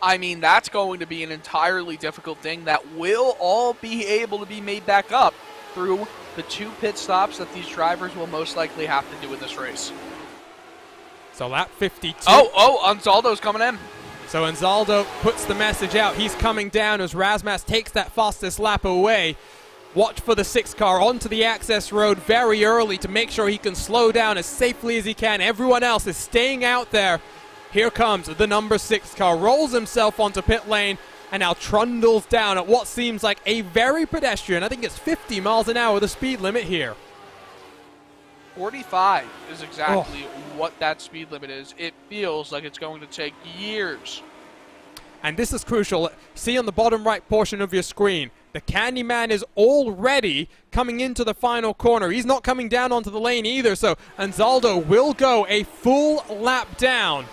Speaker 4: I mean, that's going to be an entirely difficult thing that will all be able to be made back up through the 2 pit stops that these drivers will most likely have to do in this race.
Speaker 3: So lap 52.
Speaker 4: Anzaldo's coming in.
Speaker 3: So Anzaldo puts the message out. He's coming down as Razmas takes that fastest lap away. Watch for the 6 car onto the access road very early to make sure he can slow down as safely as he can. Everyone else is staying out there. Here comes the number 6 car, rolls himself onto pit lane, and now trundles down at what seems like a very pedestrian, I think it's 50 miles an hour, the speed limit here.
Speaker 4: 45 is exactly what that speed limit is. It feels like it's going to take years.
Speaker 3: And this is crucial. See on the bottom right portion of your screen, the Candyman is already coming into the final corner. He's not coming down onto the lane either, so Anzaldo will go a full lap down.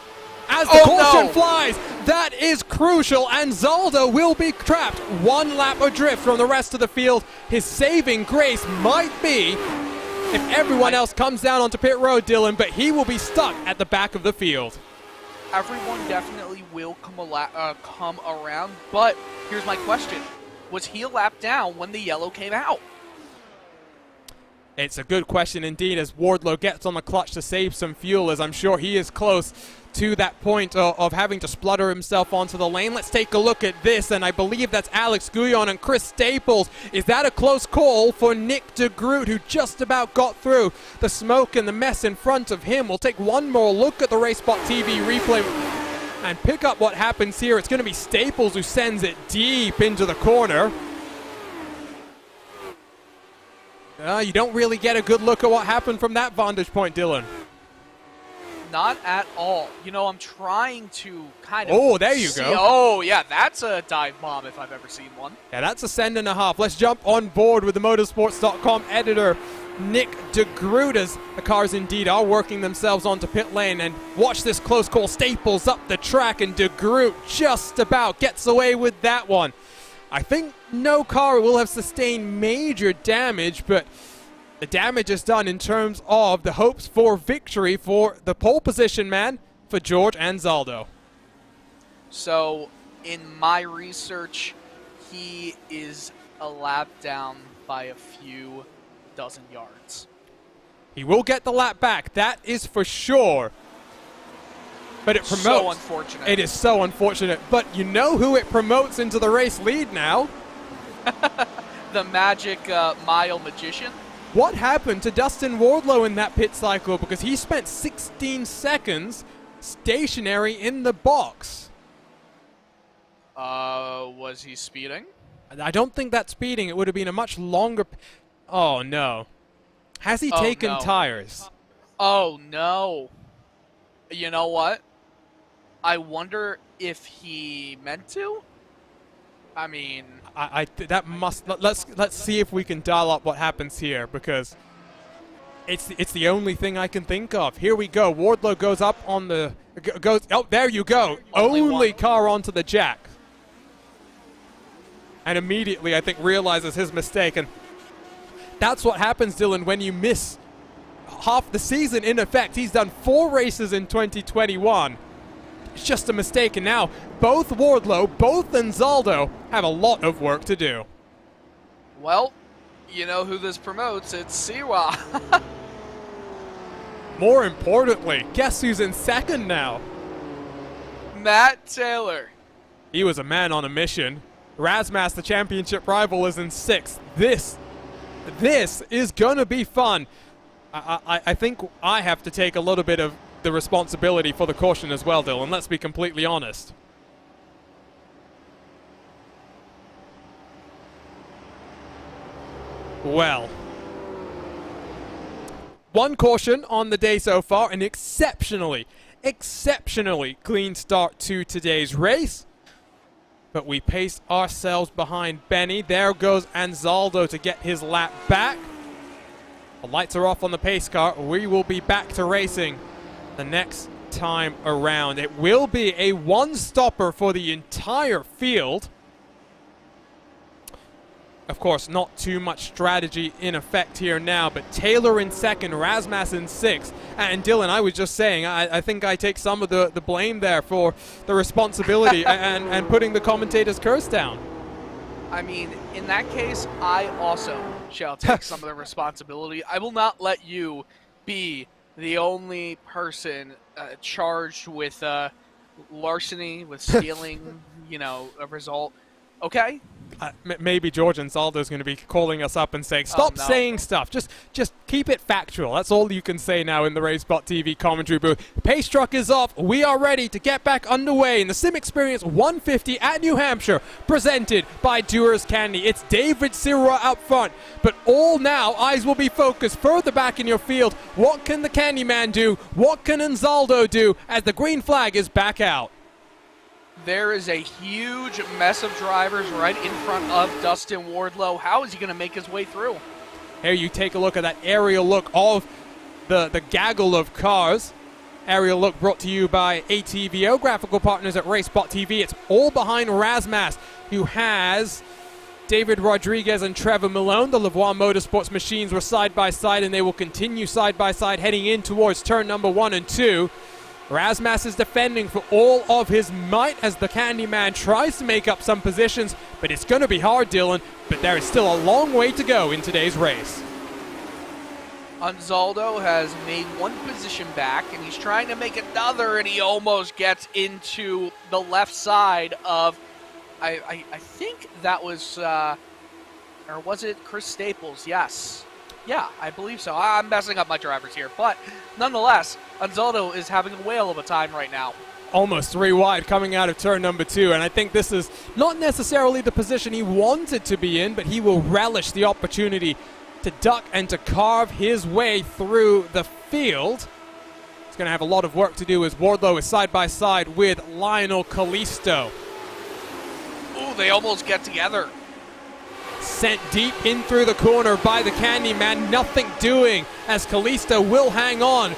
Speaker 3: As the caution flies, that is crucial. Anzaldo will be trapped 1 lap adrift from the rest of the field. His saving grace might be if everyone else comes down onto pit road, Dylan, but he will be stuck at the back of the field.
Speaker 4: Everyone definitely will come around, but here's my question. Was he a lap down when the yellow came out?
Speaker 3: It's a good question indeed as Wardlow gets on the clutch to save some fuel, as I'm sure he is close to that point of having to splutter himself onto the lane. Let's take a look at this, and I believe that's Alex Guyon and Chris Staples. Is that a close call for Nick de Groot, who just about got through the smoke and the mess in front of him? We'll take one more look at the RaceSpotTV replay and pick up what happens here. It's going to be Staples who sends it deep into the corner. You don't really get a good look at what happened from that vantage point, Dylan.
Speaker 4: Not at all. You know, I'm trying to kind of...
Speaker 3: Oh, there you go.
Speaker 4: Oh, yeah, that's a dive bomb if I've ever seen one.
Speaker 3: Yeah, that's a send and a half. Let's jump on board with the motorsports.com editor, Nick de Groot, as the cars indeed are working themselves onto pit lane. And watch this close call. Staples up the track, and de Groot just about gets away with that one. I think no car will have sustained major damage, but the damage is done in terms of the hopes for victory for the pole position man, for George Anzaldo.
Speaker 4: So, in my research, he is a lap down by a few dozen yards.
Speaker 3: He will get the lap back, that is for sure. But it promotes.
Speaker 4: So unfortunate.
Speaker 3: It is so unfortunate. But you know who it promotes into the race lead now?
Speaker 4: The magic mile magician.
Speaker 3: What happened to Dustin Wardlow in that pit cycle? Because he spent 16 seconds stationary in the box.
Speaker 4: Was he speeding?
Speaker 3: I don't think that's speeding. It would have been a much longer... Oh, no. Has he taken tires?
Speaker 4: Oh, no. You know what? I wonder if he meant to? I mean...
Speaker 3: that must... Let's see if we can dial up what happens here, because it's the only thing I can think of. Here we go. Wardlow goes up on the... Oh, there you go. Only car onto the jack. And immediately, I think, realizes his mistake. And that's what happens, Dylan, when you miss half the season. In effect, he's done 4 races in 2021. It's just a mistake, and now both Wardlow, both Anzaldo have a lot of work to do.
Speaker 4: Well, you know who this promotes? It's Siwa.
Speaker 3: More importantly, guess who's in second now?
Speaker 4: Matt Taylor.
Speaker 3: He was a man on a mission. Razmas, the championship rival, is in 6th. This is gonna be fun. I think I have to take a little bit of the responsibility for the caution as well, Dylan. Let's be completely honest. Well, one caution on the day so far, an exceptionally clean start to today's race. But we pace ourselves behind Benny. There goes Anzaldo to get his lap back. The lights are off on the pace car. We will be back to racing the next time around. It will be a one-stopper for the entire field. Of course, not too much strategy in effect here now, but Taylor in second, Razmas in 6th. And Dylan, I was just saying, I think I take some of the blame there for the responsibility and putting the commentator's curse down.
Speaker 4: I mean, in that case, I also shall take some of the responsibility. I will not let you be the only person charged with larceny, with stealing, you know, a result. Okay?
Speaker 3: Maybe George Anzaldo is going to be calling us up and saying, stop saying stuff. Just keep it factual. That's all you can say now in the RaceSpotTV commentary booth. Pace truck is off. We are ready to get back underway in the SimXperience 150 at New Hampshire, presented by Dewar's Candy. It's David Sirwa up front, but all now eyes will be focused further back in your field. What can the Candyman do? What can Anzaldo do as the green flag is back out?
Speaker 4: There is a huge mess of drivers right in front of Dustin Wardlow. How is he going to make his way through?
Speaker 3: Here you take a look at that aerial look of the gaggle of cars. Aerial look brought to you by ATVO, graphical partners at RaceSpotTV. It's all behind Razmas, who has David Rodriguez and Trevor Malone. The Lavoie Motorsports machines were side by side, and they will continue side by side heading in towards turn number 1 and 2. Razmas is defending for all of his might as the Candyman tries to make up some positions, but it's going to be hard, Dylan, but there is still a long way to go in today's race.
Speaker 4: Anzaldo has made one position back, and he's trying to make another, and he almost gets into the left side of, I think that was, or was it Chris Staples? Yes. Yeah, I believe so. I'm messing up my drivers here, but nonetheless, Anzaldo is having a whale of a time right now.
Speaker 3: Almost 3 wide coming out of turn number 2, and I think this is not necessarily the position he wanted to be in, but he will relish the opportunity to duck and to carve his way through the field. He's going to have a lot of work to do as Wardlow is side by side with Lionel Kalisto.
Speaker 4: Ooh, they almost get together.
Speaker 3: Sent deep in through the corner by the Candyman, nothing doing as Kalisto will hang on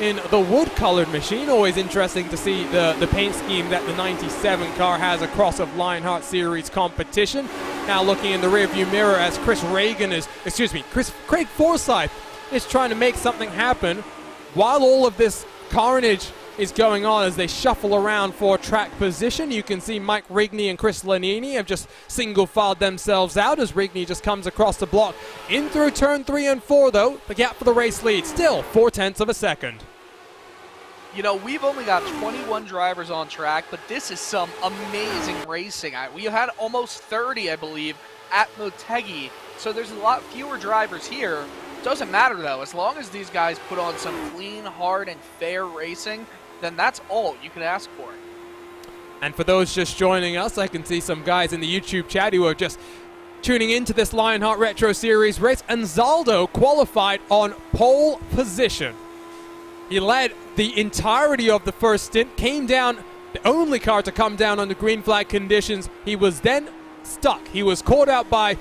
Speaker 3: in the wood-colored machine. Always interesting to see the paint scheme that the 97 car has across of Lionheart Series competition. Now looking in the rearview mirror as Craig Forsyth is trying to make something happen while all of this carnage is going on as they shuffle around for track position. You can see Mike Rigney and Chris Lanini have just single-filed themselves out as Rigney just comes across the block. In through turn 3 and 4, though, the gap for the race lead, still 0.4 of a second.
Speaker 4: You know, we've only got 21 drivers on track, but this is some amazing racing. We had almost 30, I believe, at Motegi, so there's a lot fewer drivers here. Doesn't matter, though. As long as these guys put on some clean, hard, and fair racing, then that's all you can ask for.
Speaker 3: And for those just joining us, I can see some guys in the YouTube chat who are just tuning into this Lionheart Retro Series race. Anzaldo qualified on pole position. He led the entirety of the first stint, came down, the only car to come down under green flag conditions. He was then stuck. He was caught out by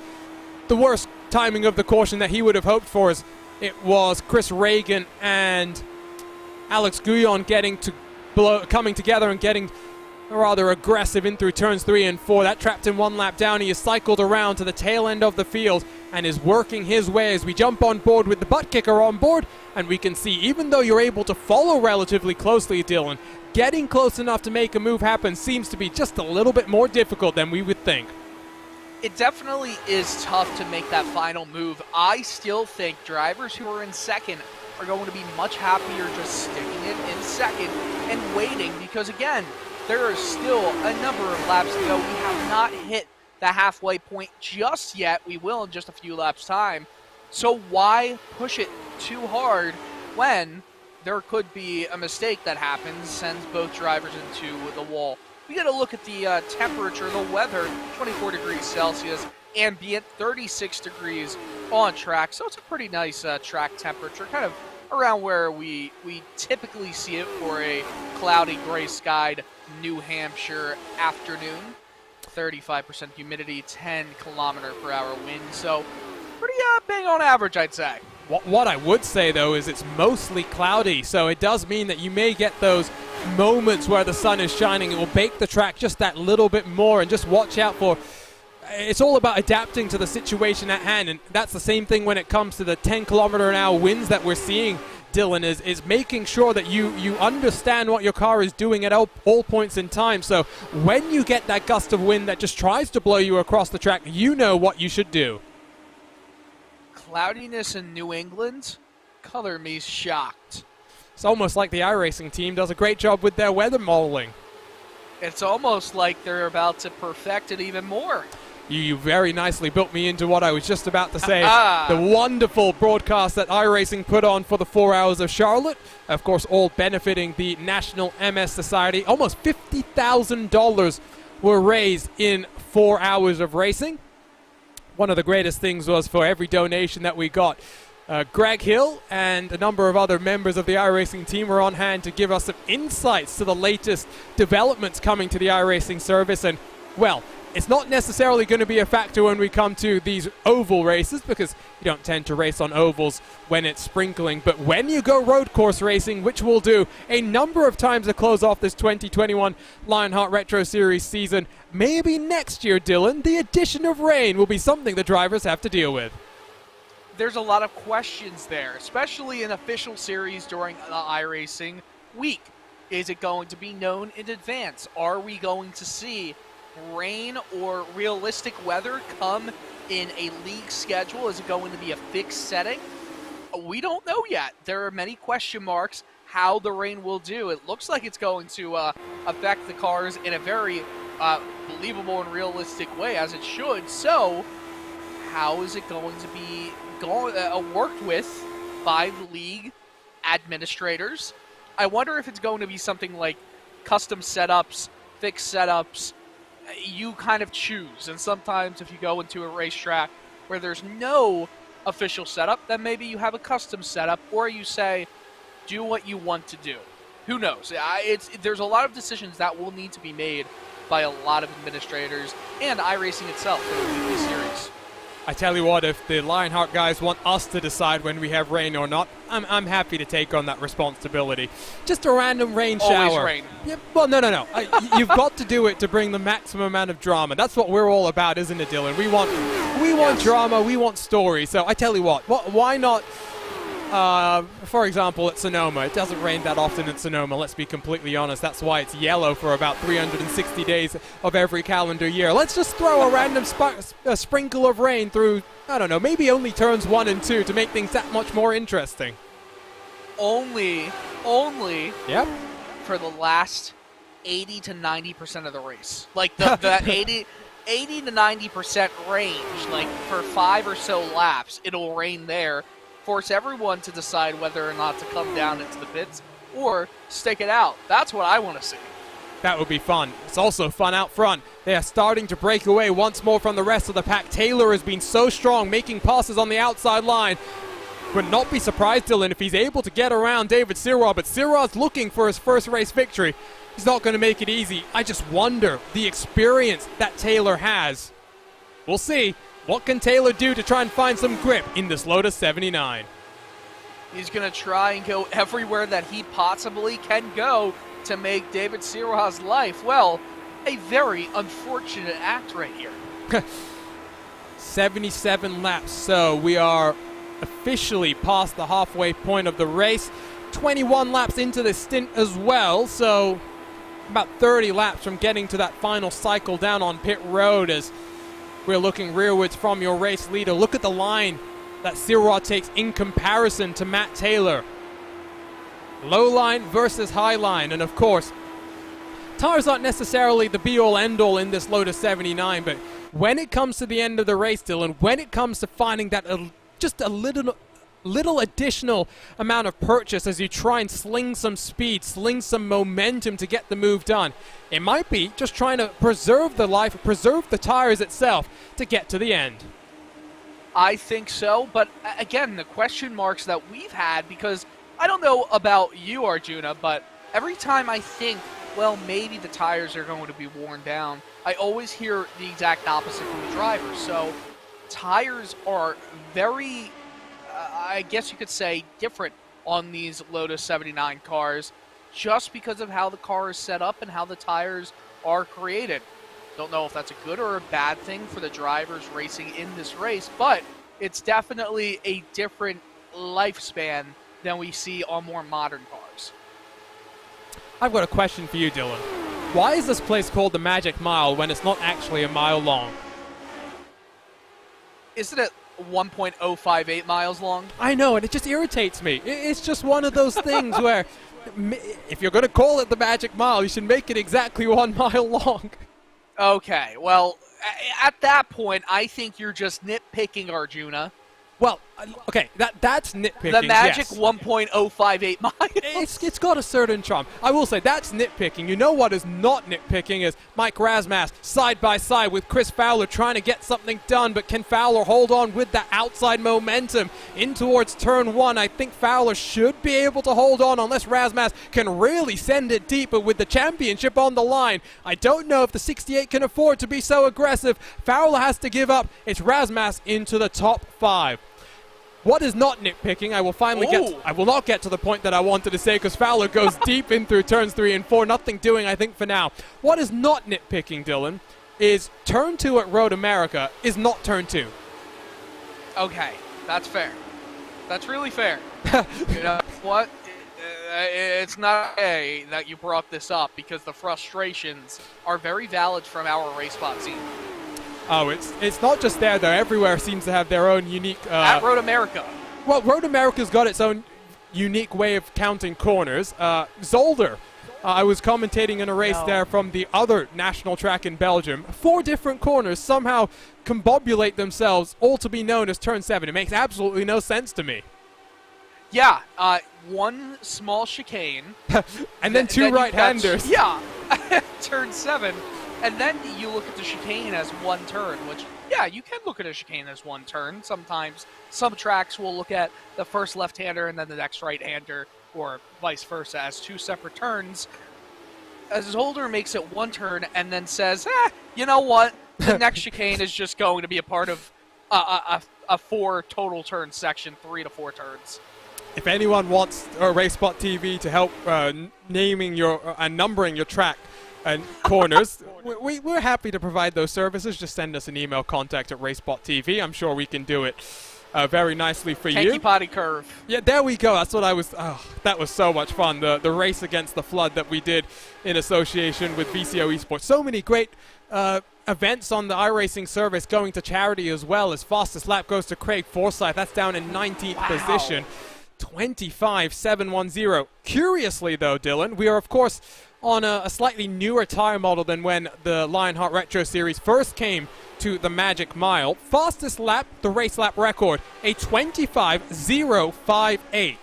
Speaker 3: the worst timing of the caution that he would have hoped for, as it was Chris Reagan and Alex Guyon coming together and getting rather aggressive in through turns 3 and 4. That trapped him 1 lap down. He is cycled around to the tail end of the field and is working his way as we jump on board with the butt kicker on board. And we can see, even though you're able to follow relatively closely, Dylan, getting close enough to make a move happen seems to be just a little bit more difficult than we would think.
Speaker 4: It definitely is tough to make that final move. I still think drivers who are in second are going to be much happier just sticking it in second and waiting, because again, there is still a number of laps to go. We have not hit the halfway point just yet. We will in just a few laps time. So why push it too hard when there could be a mistake that happens, sends both drivers into the wall? We got to look at the temperature, the weather, 24 degrees Celsius, ambient 36 degrees on track. So it's a pretty nice track temperature, kind of around where we typically see it for a cloudy, gray-skied New Hampshire afternoon. 35% humidity, 10 km/h wind. So pretty bang on average, I'd say.
Speaker 3: What I would say, though, is it's mostly cloudy, so it does mean that you may get those moments where the sun is shining. It will bake the track just that little bit more, and just watch out for... It's all about adapting to the situation at hand, and that's the same thing when it comes to the 10 km/h winds that we're seeing, Dylan, is making sure that you understand what your car is doing at all points in time. So when you get that gust of wind that just tries to blow you across the track, you know what you should do.
Speaker 4: Cloudiness in New England? Color me shocked.
Speaker 3: It's almost like the iRacing team does a great job with their weather modeling.
Speaker 4: It's almost like they're about to perfect it even more.
Speaker 3: You very nicely built me into what I was just about to say. The wonderful broadcast that iRacing put on for the 4 hours of Charlotte. Of course, all benefiting the National MS Society. Almost $50,000 were raised in 4 hours of racing. One of the greatest things was for every donation that we got, Greg Hill and a number of other members of the iRacing team were on hand to give us some insights to the latest developments coming to the iRacing service. And, well, it's not necessarily going to be a factor when we come to these oval races, because you don't tend to race on ovals when it's sprinkling. But when you go road course racing, which we'll do a number of times to close off this 2021 Lionheart Retro Series season, maybe next year, Dylan, the addition of rain will be something the drivers have to deal with.
Speaker 4: There's a lot of questions there, especially in official series during the iRacing week. Is it going to be known in advance? Are we going to see rain or realistic weather come in a league schedule? Is it going to be a fixed setting? we don't know yet. There are many question marks how the rain will do. It looks like it's going to affect the cars in a very believable and realistic way, as it should. So how is it going to be worked with by the league administrators? I wonder if it's going to be something like custom setups, fixed setups. You kind of choose, and sometimes if you go into a racetrack where there's no official setup, then maybe you have a custom setup, or you say, do what you want to do. Who knows? There's a lot of decisions that will need to be made by a lot of administrators and iRacing itself in the weekly series.
Speaker 3: I tell you what, if the Lionheart guys want us to decide when we have rain or not, I'm happy to take on that responsibility. Just a random rain shower.
Speaker 4: Always rain.
Speaker 3: Yeah, well, no. You've got to do it to bring the maximum amount of drama. That's what we're all about, isn't it, Dylan? We want drama, we want story. So I tell you what, why not? For example, at Sonoma, it doesn't rain that often in Sonoma, let's be completely honest. That's why it's yellow for about 360 days of every calendar year. Let's just throw a random sprinkle of rain through, I don't know, maybe only turns 1 and 2 to make things that much more interesting.
Speaker 4: Only
Speaker 3: Yep.
Speaker 4: for the last 80 to 90% of the race. Like the 80 to 90% range, like for 5 or so laps, it'll rain there. Force everyone to decide whether or not to come down into the pits or stick it out. That's what I want to see.
Speaker 3: That would be fun. It's also fun out front. They are starting to break away once more from the rest of the pack. Taylor has been so strong, making passes on the outside line. Would not be surprised, Dylan, if he's able to get around David Sirrah, but Sirrah's looking for his first race victory. He's not going to make it easy. I just wonder the experience that Taylor has. We'll see. What can Taylor do to try and find some grip in this Lotus 79?
Speaker 4: He's going to try and go everywhere that he possibly can go to make David Sirrah's life, well, a very unfortunate act right here.
Speaker 3: 77 laps, so we are officially past the halfway point of the race. 21 laps into the stint as well, so about 30 laps from getting to that final cycle down on pit road as we're looking rearwards from your race leader. Look at the line that Sirrah takes in comparison to Matt Taylor. Low line versus high line, and of course, tires aren't necessarily the be-all end-all in this Lotus 79, but when it comes to the end of the race, Dylan, when it comes to finding that just a little additional amount of purchase as you try and sling some speed, sling some momentum to get the move done, it might be just trying to preserve the life, preserve the tires itself to get to the end.
Speaker 4: I think so, but again, the question marks that we've had, because I don't know about you, Arjuna, but every time I think, well, maybe the tires are going to be worn down, I always hear the exact opposite from the driver. So tires are very, I guess you could say, different on these Lotus 79 cars just because of how the car is set up and how the tires are created. Don't know if that's a good or a bad thing for the drivers racing in this race, but it's definitely a different lifespan than we see on more modern cars.
Speaker 3: I've got a question for you, Dylan. Why is this place called the Magic Mile when it's not actually a mile long?
Speaker 4: Isn't it 1.058 miles long?
Speaker 3: I know, and it just irritates me. It's just one of those things where if you're going to call it the Magic Mile, you should make it exactly 1 mile long.
Speaker 4: Okay, well, at that point, I think you're just nitpicking, Arjuna.
Speaker 3: Well, okay, that's nitpicking.
Speaker 4: The magic
Speaker 3: yes.
Speaker 4: 1.058 miles.
Speaker 3: It's got a certain charm. I will say that's nitpicking. You know what is not nitpicking is Mike Razmas side by side with Chris Fowler trying to get something done, but can Fowler hold on with that outside momentum in towards turn 1? I think Fowler should be able to hold on unless Razmas can really send it deeper with the championship on the line. I don't know if the 68 can afford to be so aggressive. Fowler has to give up. It's Razmas into the top 5. What is not nitpicking, I will finally I will not get to the point that I wanted to say because Fowler goes deep in through turns 3 and 4. Nothing doing, I think, for now. What is not nitpicking, Dylan, is turn 2 at Road America is not turn 2.
Speaker 4: Okay, that's fair. That's really fair. You know what? It's not okay that you brought this up because the frustrations are very valid from our RaceSpot team.
Speaker 3: Oh, it's not just there, though. Everywhere seems to have their own unique...
Speaker 4: at Road America.
Speaker 3: Well, Road America's got its own unique way of counting corners. Zolder, I was commentating in a race there from the other national track in Belgium. 4 different corners somehow combobulate themselves, all to be known as turn 7. It makes absolutely no sense to me.
Speaker 4: Yeah, one small chicane.
Speaker 3: And then 2 right-handers.
Speaker 4: Yeah, turn 7. And then you look at the chicane as 1 turn, which, yeah, you can look at a chicane as 1 turn. Sometimes some tracks will look at the first left-hander and then the next right-hander, or vice versa, as 2 separate turns. As Zolder makes it 1 turn and then says, you know what? The next chicane is just going to be a part of a 4 total turn section, 3 to 4 turns.
Speaker 3: If anyone wants RaceSpotTV to help naming your and numbering your track and corners, we're happy to provide those services. Just send us an email, contact@RaceSpotTV. I'm sure we can do it very nicely for you.
Speaker 4: Hanky potty curve.
Speaker 3: Yeah, there we go. That's what I was. Oh, that was so much fun. The race against the flood that we did in association with VCO Esports. So many great events on the iRacing service going to charity as well. As fastest lap goes to Craig Forsyth. That's down in 19th position. 25.710. Curiously, though, Dylan, we are, of course, on a slightly newer tire model than when the Lionheart Retro Series first came to the Magic Mile. Fastest lap, the race lap record, a 25.058.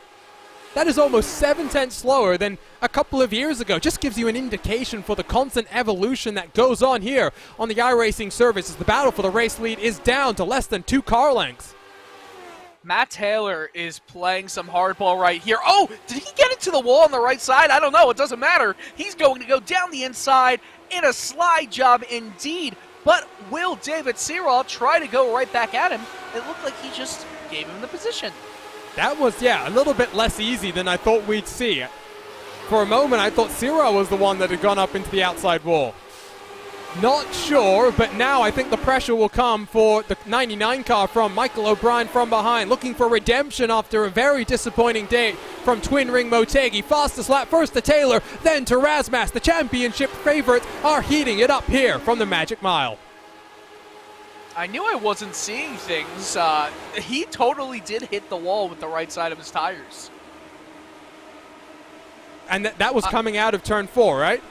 Speaker 3: That is almost 7/10 slower than a couple of years ago. Just gives you an indication for the constant evolution that goes on here on the iRacing service as the battle for the race lead is down to less than 2 car lengths.
Speaker 4: Matt Taylor is playing some hardball right here. Oh, did he get into the wall on the right side? I don't know. It doesn't matter. He's going to go down the inside in a slide job indeed. But will David Searle try to go right back at him? It looked like he just gave him the position.
Speaker 3: That was, a little bit less easy than I thought we'd see. For a moment, I thought Searle was the one that had gone up into the outside wall. Not sure, but now I think the pressure will come for the 99 car from Michael O'Brien from behind, looking for redemption after a very disappointing day from Twin Ring Motegi. Fastest lap first to Taylor, then to Razmas. The championship favorites are heating it up here from the Magic Mile.
Speaker 4: I knew I wasn't seeing things. He totally did hit the wall with the right side of his tires.
Speaker 3: And that was coming out of turn 4, right?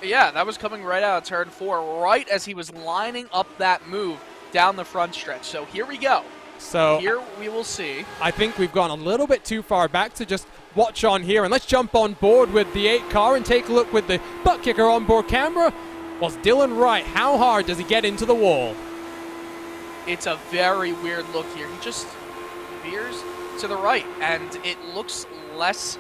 Speaker 4: Yeah, that was coming right out of turn 4, right as he was lining up that move down the front stretch. So here we go.
Speaker 3: So
Speaker 4: here we will see.
Speaker 3: I think we've gone a little bit too far back to just watch on here. And let's jump on board with the 8 car and take a look with the butt kicker onboard camera. Was Dylan right? How hard does he get into the wall?
Speaker 4: It's a very weird look here. He just veers to the right, and it looks less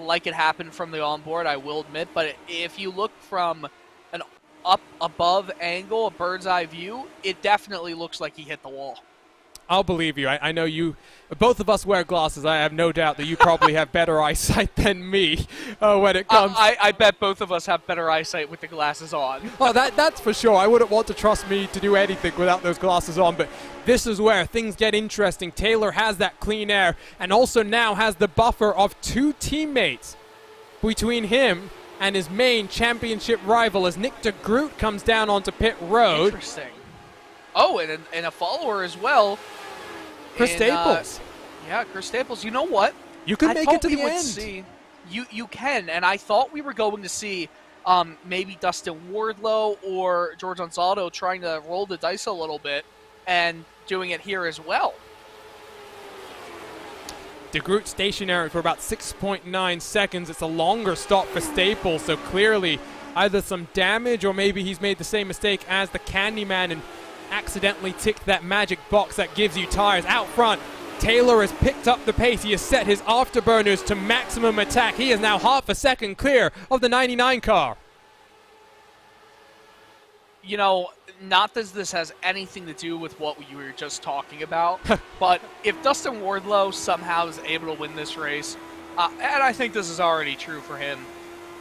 Speaker 4: like it happened from the onboard, I will admit, but if you look from an up above angle, a bird's eye view, it definitely looks like he hit the wall.
Speaker 3: I'll believe you. I know you, both of us wear glasses. I have no doubt that you probably have better eyesight than me when it comes.
Speaker 4: I bet both of us have better eyesight with the glasses on.
Speaker 3: Oh, that's for sure. I wouldn't want to trust me to do anything without those glasses on, but this is where things get interesting. Taylor has that clean air and also now has the buffer of 2 teammates between him and his main championship rival as Nick de Groot comes down onto pit road.
Speaker 4: Interesting. Oh, and a follower as well.
Speaker 3: Chris Staples.
Speaker 4: Yeah, Chris Staples. You know what?
Speaker 3: You can make it to the end.
Speaker 4: You can, and I thought we were going to see maybe Dustin Wardlow or George Ansaldo trying to roll the dice a little bit and doing it here as well.
Speaker 3: De Groot stationary for about 6.9 seconds. It's a longer stop for Staples, so clearly either some damage or maybe he's made the same mistake as the Candyman and accidentally ticked that magic box that gives you tires. Out front, Taylor has picked up the pace. He has set his afterburners to maximum attack. He is now half a second clear of the 99 car.
Speaker 4: You know, not that this has anything to do with what we were just talking about, but if Dustin Wardlow somehow is able to win this race, and I think this is already true for him,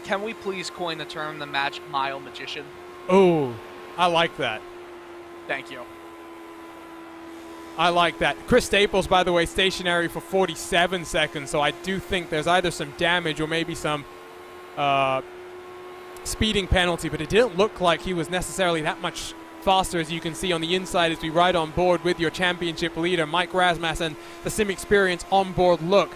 Speaker 4: can we please coin the term the Magic Mile Magician?
Speaker 3: Oh, I like that.
Speaker 4: Thank you.
Speaker 3: I like that. Chris Staples, by the way, stationary for 47 seconds, so I do think there's either some damage or maybe some speeding penalty, but it didn't look like he was necessarily that much faster, as you can see on the inside as we ride on board with your championship leader, Mike Rasmussen, and the SimXperience onboard look.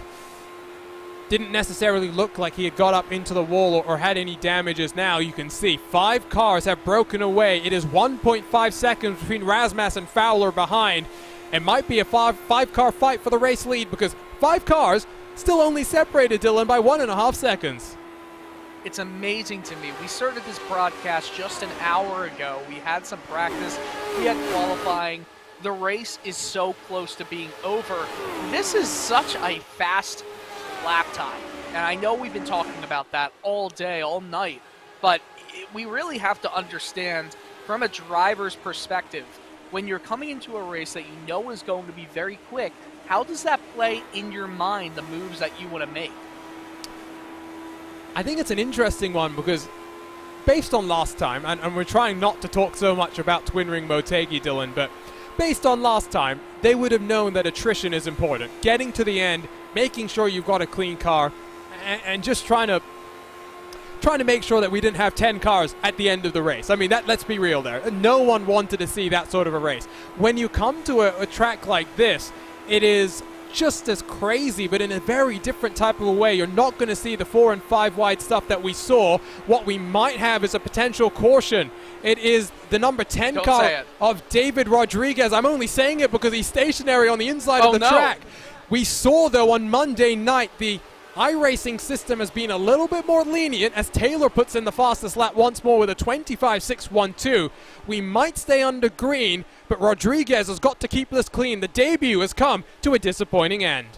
Speaker 3: Didn't necessarily look like he had got up into the wall or had any damages. Now you can see 5 cars have broken away. It is 1.5 seconds between Rasmussen and Fowler behind. It might be a five-car fight for the race lead because 5 cars still only separated, Dylan, by 1.5 seconds.
Speaker 4: It's amazing to me. We started this broadcast just an hour ago. We had some practice. We had qualifying. The race is so close to being over. This is such a fast lap time. And I know we've been talking about that all day, all night. But we really have to understand from a driver's perspective, when you're coming into a race that you know is going to be very quick, how does that play in your mind, the moves that you want to make?
Speaker 3: I think it's an interesting one because based on last time, and we're trying not to talk so much about Twin Ring Motegi, Dylan, but based on last time, they would have known that attrition is important. Getting to the end, making sure you've got a clean car, and just trying to make sure that we didn't have 10 cars at the end of the race. I mean, let's be real there. No one wanted to see that sort of a race. When you come to a track like this, it is just as crazy, but in a very different type of a way. You're not going to see the 4 and 5 wide stuff that we saw. What we might have is a potential caution. It is the number 10 car of David Rodriguez. I'm only saying it because he's stationary on the inside of the track. We saw, though, on Monday night, the iRacing system has been a little bit more lenient as Taylor puts in the fastest lap once more with a 25.612. We might stay under green, but Rodriguez has got to keep this clean. The debut has come to a disappointing end.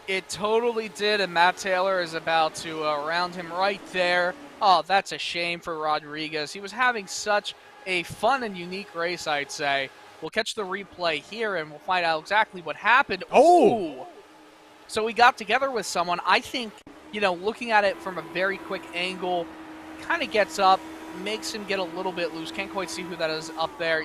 Speaker 4: It totally did, and Matt Taylor is about to round him right there. Oh, that's a shame for Rodriguez. He was having such a fun and unique race, I'd say. We'll catch the replay here, and we'll find out exactly what happened.
Speaker 3: Oh!
Speaker 4: So we got together with someone. I think, looking at it from a very quick angle, kind of gets up, makes him get a little bit loose. Can't quite see who that is up there.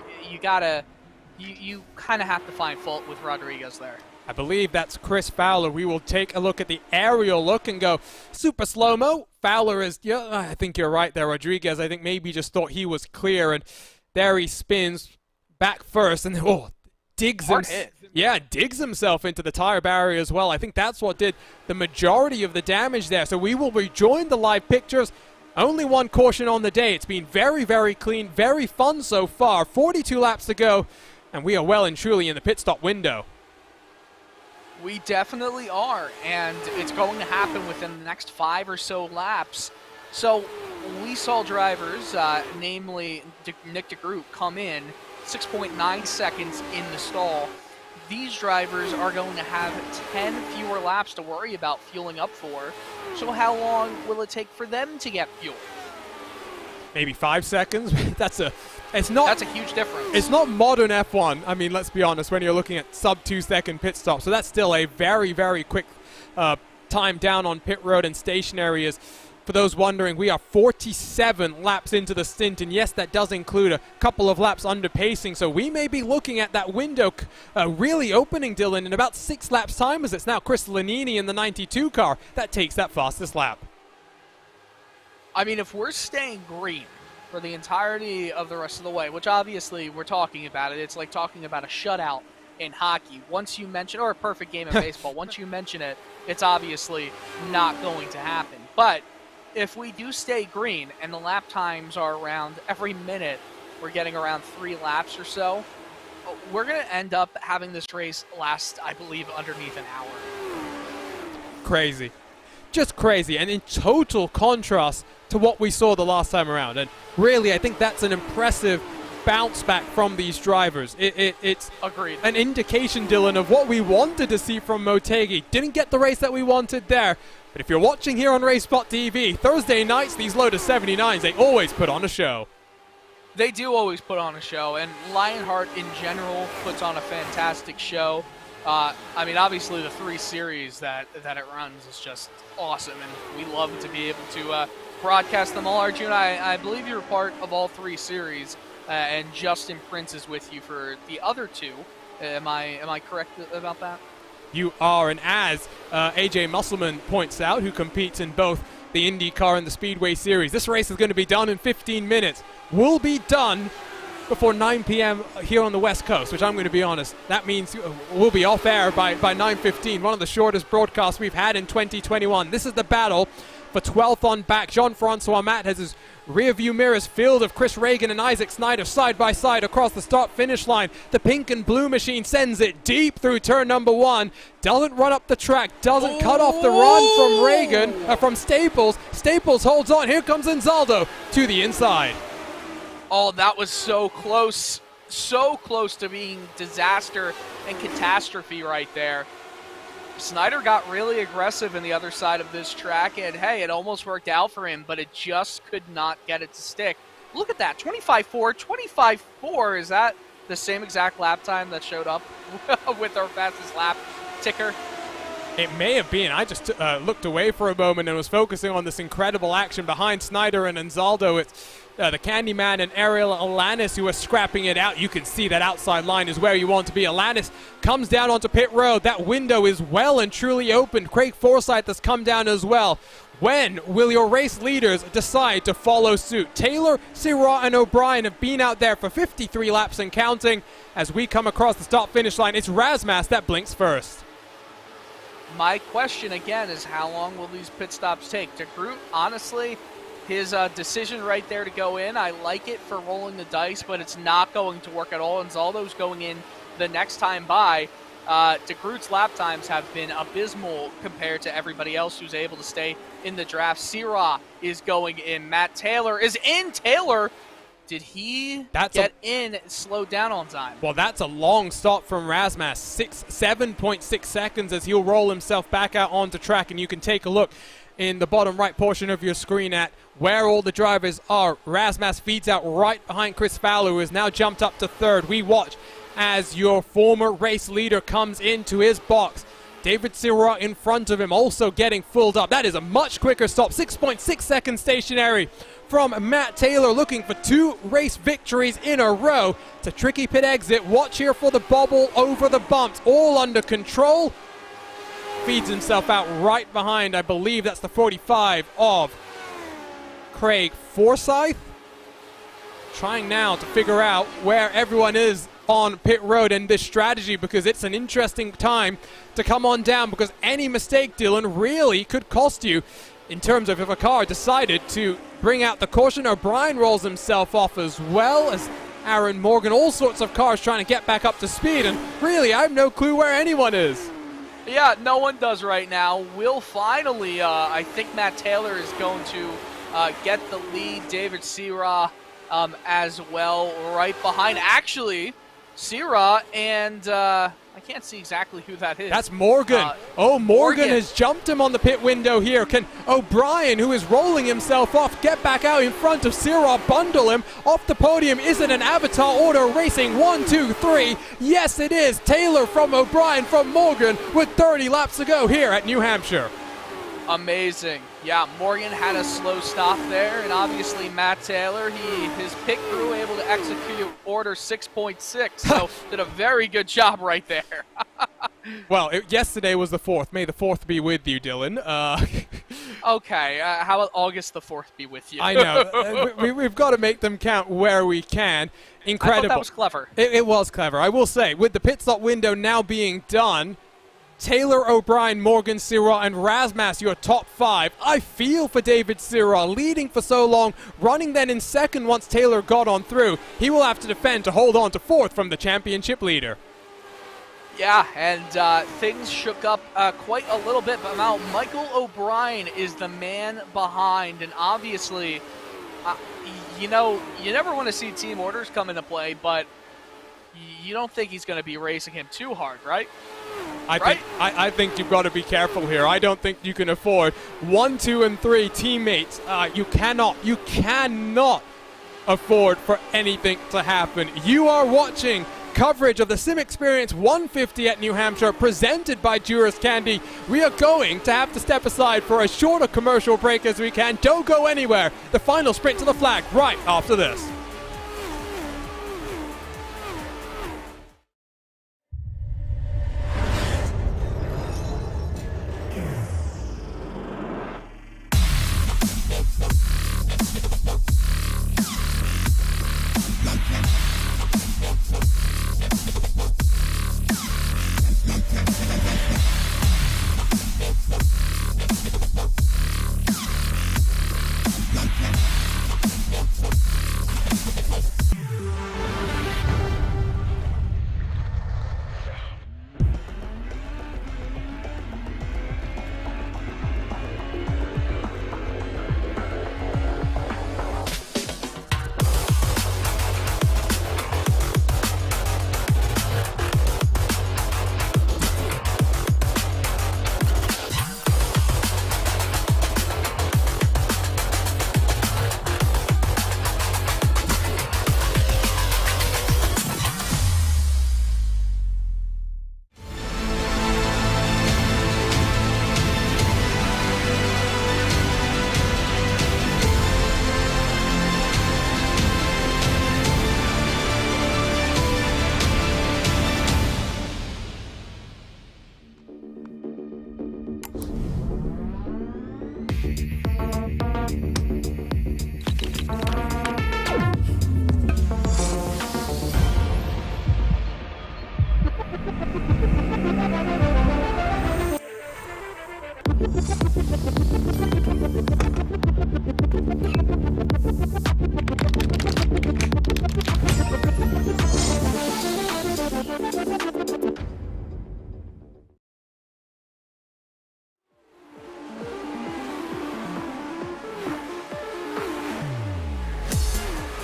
Speaker 4: You kind of have to find fault with Rodriguez there.
Speaker 3: I believe that's Chris Fowler. We will take a look at the aerial look and go super slow-mo. Fowler is, I think you're right there. Rodriguez, I think maybe just thought he was clear, and there he spins back first, and digs himself into the tire barrier as well. I think that's what did the majority of the damage there. So we will rejoin the live pictures. Only one caution on the day. It's been very, very clean, very fun so far. 42 laps to go, and we are well and truly in the pit stop window.
Speaker 4: We definitely are, and it's going to happen within the next 5 or so laps. So we saw drivers, namely Nick DeGroot, come in 6.9 seconds in the stall. These drivers are going to have 10 fewer laps to worry about fueling up for. So how long will it take for them to get fuel?
Speaker 3: Maybe 5 seconds. That's a
Speaker 4: huge difference.
Speaker 3: It's not modern F1. I mean, let's be honest, when you're looking at sub 2 second pit stop. So that's still a very, very quick time down on pit road and stationary. Is, for those wondering, we are 47 laps into the stint, and yes, that does include a couple of laps under pacing, so we may be looking at that window really opening, Dylan, in about 6 laps time, as it's now Chris Lanini in the 92 car that takes that fastest lap.
Speaker 4: I mean, if we're staying green for the entirety of the rest of the way, which obviously we're talking about it, it's like talking about a shutout in hockey. Once you mention, or a perfect game of baseball, once you mention it, it's obviously not going to happen. But if we do stay green and the lap times are around every minute, we're getting around 3 laps or so, we're going to end up having this race last, I believe, underneath an hour.
Speaker 3: Crazy. Just crazy. And in total contrast to what we saw the last time around. And really, I think that's an impressive bounce back from these drivers. It's
Speaker 4: agreed.
Speaker 3: An indication, Dylan, of what we wanted to see from Motegi. Didn't get the race that we wanted there. But if you're watching here on RaceSpotTV, Thursday nights, these Lotus 79s, they always put on a show.
Speaker 4: They do always put on a show, and Lionheart in general puts on a fantastic show. I mean, obviously the 3 series that it runs is just awesome, and we love to be able to broadcast them all. Arjun, I believe you're a part of all 3 series, and Justin Prince is with you for the other 2. Am I correct about that?
Speaker 3: You are, and as AJ Musselman points out, who competes in both the IndyCar and the Speedway Series, this race is going to be done in 15 minutes. Will be done before 9 p.m. here on the West Coast, which I'm going to be honest, that means we'll be off air by 9:15, one of the shortest broadcasts we've had in 2021. This is the battle for 12th on back. Jean-Francois Matt has his rear-view mirrors filled of Chris Reagan and Isaac Snyder side by side across the start-finish line. The pink and blue machine sends it deep through turn number 1. Doesn't run up the track, doesn't cut off the run from Reagan, from Staples. Staples holds on. Here comes Anzaldo to the inside.
Speaker 4: Oh, that was so close to being disaster and catastrophe right there. Snyder got really aggressive in the other side of this track, and hey, it almost worked out for him, but it just could not get it to stick. Look at that, 25.4, 25.4, is that the same exact lap time that showed up with our fastest lap ticker?
Speaker 3: It may have been. I just looked away for a moment and was focusing on this incredible action behind Snyder and Anzaldo. It's the Candyman and Ariel Alanis who are scrapping it out. You can see that outside line is where you want to be. Alanis comes down onto pit road. That window is well and truly open. Craig Forsyth has come down as well. When will your race leaders decide to follow suit? Taylor, Sirott, and O'Brien have been out there for 53 laps and counting. As we come across the start-finish line, it's Razmas that blinks first.
Speaker 4: My question again is, how long will these pit stops take? De Groot, honestly, his decision right there to go in, I like it for rolling the dice, but it's not going to work at all. And Zaldo's going in the next time by. De Groot's lap times have been abysmal compared to everybody else who's able to stay in the draft. Sirott is going in. Matt Taylor is in. Taylor, did he get in and slow down on time?
Speaker 3: Well, that's a long stop from Razmas. 7.6 seconds as he'll roll himself back out onto track. And you can take a look in the bottom right portion of your screen at where all the drivers are. Razmas feeds out right behind Chris Fowler, who has now jumped up to third. We watch as your former race leader comes into his box. David Sirott in front of him, also getting filled up. That is a much quicker stop. 6.6 seconds stationary from Matt Taylor, looking for 2 race victories in a row. It's a tricky pit exit. Watch here for the bobble over the bumps. All under control. Feeds himself out right behind, I believe that's the 45 of Craig Forsyth. Trying now to figure out where everyone is on pit road and this strategy, because it's an interesting time to come on down, because any mistake, Dylan, really could cost you in terms of if a car decided to bring out the caution. O'Brien rolls himself off as well as Aaron Morgan. All sorts of cars trying to get back up to speed, and really I have no clue where anyone is.
Speaker 4: Yeah, no one does right now. Will finally, I think Matt Taylor is going to get the lead. David Sirott as well right behind. Actually, Sirott and I can't see exactly who that is.
Speaker 3: That's Morgan. Morgan has jumped him on the pit window here. Can O'Brien, who is rolling himself off, get back out in front of Sirott, bundle him off the podium? Is it an Avatar Order racing? 1, 2, 3. Yes, it is. Taylor from O'Brien from Morgan with 30 laps to go here at New Hampshire.
Speaker 4: Amazing. Yeah, Morgan had a slow stop there, and obviously Matt Taylor, his pit crew able to execute order 6.6, so did a very good job right there.
Speaker 3: Well, yesterday was the 4th. May the 4th be with you, Dylan.
Speaker 4: Okay, how about August the 4th be with you?
Speaker 3: I know. We've got to make them count where we can. Incredible.
Speaker 4: I thought that was clever.
Speaker 3: It was clever. I will say, with the pit stop window now being done, Taylor, O'Brien, Morgan, Sirott, and Razmas, your top 5. I feel for David Sirott, leading for so long, running then in second once Taylor got on through. He will have to defend to hold on to 4th from the championship leader.
Speaker 4: Yeah, and things shook up quite a little bit, but now Michael O'Brien is the man behind, and obviously, you know, you never want to see team orders come into play, but you don't think he's going to be racing him too hard, right?
Speaker 3: I think you've got to be careful here. I don't think you can afford 1, 2, and 3 teammates. You cannot afford for anything to happen. You are watching coverage of the SimXperience 150 at New Hampshire, presented by Juris Candy. We are going to have to step aside for as short a commercial break as we can. Don't go anywhere. The final sprint to the flag right after this.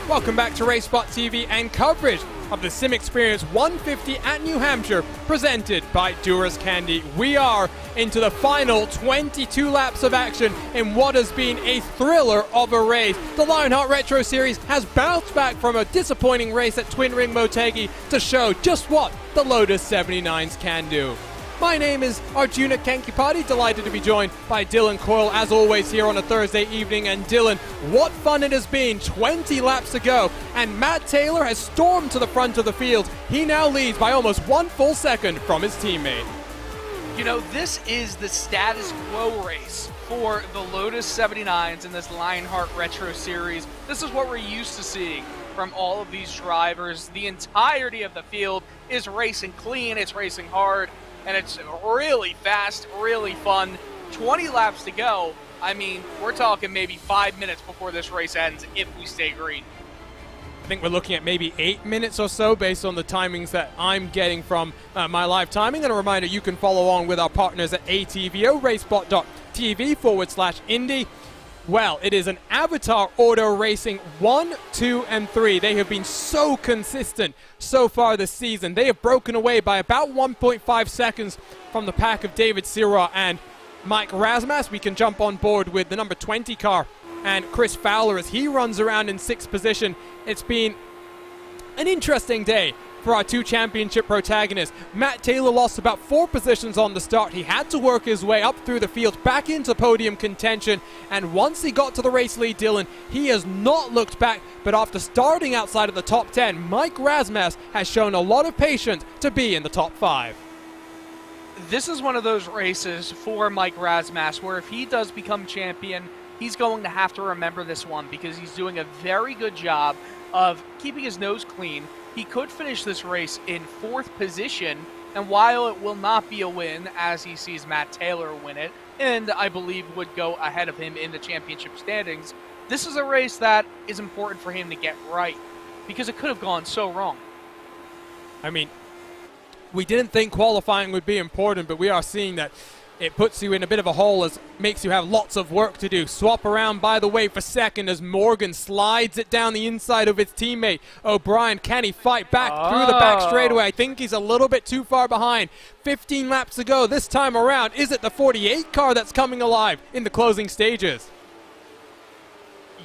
Speaker 3: Welcome back to RaceSpotTV and coverage of the SimXperience 150 at New Hampshire, presented by Duras Candy. We are into the final 22 laps of action in what has been a thriller of a race. The Lionheart Retro Series has bounced back from a disappointing race at Twin Ring Motegi to show just what the Lotus 79s can do. My name is Arjuna Kankipati, delighted to be joined by Dylan Coyle, as always, here on a Thursday evening. And Dylan, what fun it has been, 20 laps to go, and Matt Taylor has stormed to the front of the field. He now leads by almost 1 full second from his teammate.
Speaker 4: You know, this is the status quo race for the Lotus 79s in this Lionheart Retro Series. This is what we're used to seeing from all of these drivers. The entirety of the field is racing clean, it's racing hard, and it's really fast, really fun. 20 laps to go. I mean, we're talking maybe 5 minutes before this race ends if we stay green.
Speaker 3: I think we're looking at maybe 8 minutes or so based on the timings that I'm getting from my live timing. And a reminder, you can follow along with our partners at ATVO, RaceSpot.tv/Indy. Well, it is an Avatar Auto Racing 1, 2, and 3. They have been so consistent so far this season. They have broken away by about 1.5 seconds from the pack of David Sirah and Mike Rasmas. We can jump on board with the number 20 car and Chris Fowler as he runs around in 6th position. It's been an interesting day for our two championship protagonists. Matt Taylor lost about 4 positions on the start. He had to work his way up through the field, back into podium contention, and once he got to the race lead, Dylan, he has not looked back, but after starting outside of the top 10, Mike Rasmas has shown a lot of patience to be in the top 5.
Speaker 4: This is one of those races for Mike Rasmas where if he does become champion, he's going to have to remember this one because he's doing a very good job of keeping his nose clean. He could finish this race in 4th position, and while it will not be a win as he sees Matt Taylor win it, and I believe would go ahead of him in the championship standings, this is a race that is important for him to get right because it could have gone so wrong.
Speaker 3: I mean, we didn't think qualifying would be important, but we are seeing that it puts you in a bit of a hole as makes you have lots of work to do. Swap around, by the way, for second as Morgan slides it down the inside of his teammate. O'Brien, can he fight back through the back straightaway? I think he's a little bit too far behind. 15 laps to go this time around. Is it the 48 car that's coming alive in the closing stages?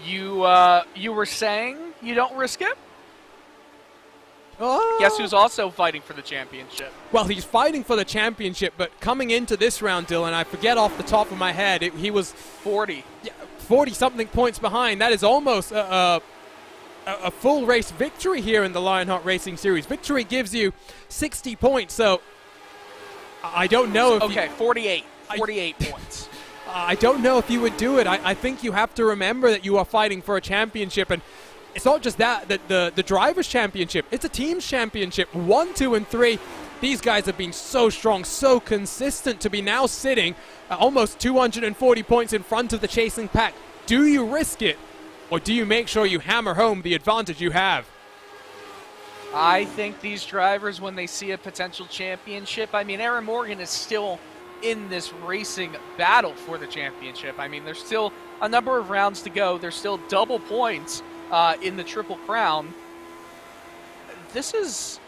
Speaker 4: You were saying you don't risk it? Guess who's also fighting for the championship?
Speaker 3: Well, he's fighting for the championship, but coming into this round, Dylan, I forget off the top of my head, he was
Speaker 4: 40.
Speaker 3: Yeah, 40-something points behind. That is almost a full race victory here in the Lionheart Racing Series. Victory gives you 60 points, so I don't know if
Speaker 4: 48 points.
Speaker 3: I don't know if you would do it. I think you have to remember that you are fighting for a championship, and it's not just that the Drivers' Championship. It's a Teams' Championship. 1, 2, and 3. These guys have been so strong, so consistent to be now sitting almost 240 points in front of the chasing pack. Do you risk it, or do you make sure you hammer home the advantage you have?
Speaker 4: I think these drivers, when they see a potential championship, I mean, Aaron Morgan is still in this racing battle for the championship. I mean, there's still a number of rounds to go. There's still double points in the Triple Crown. This is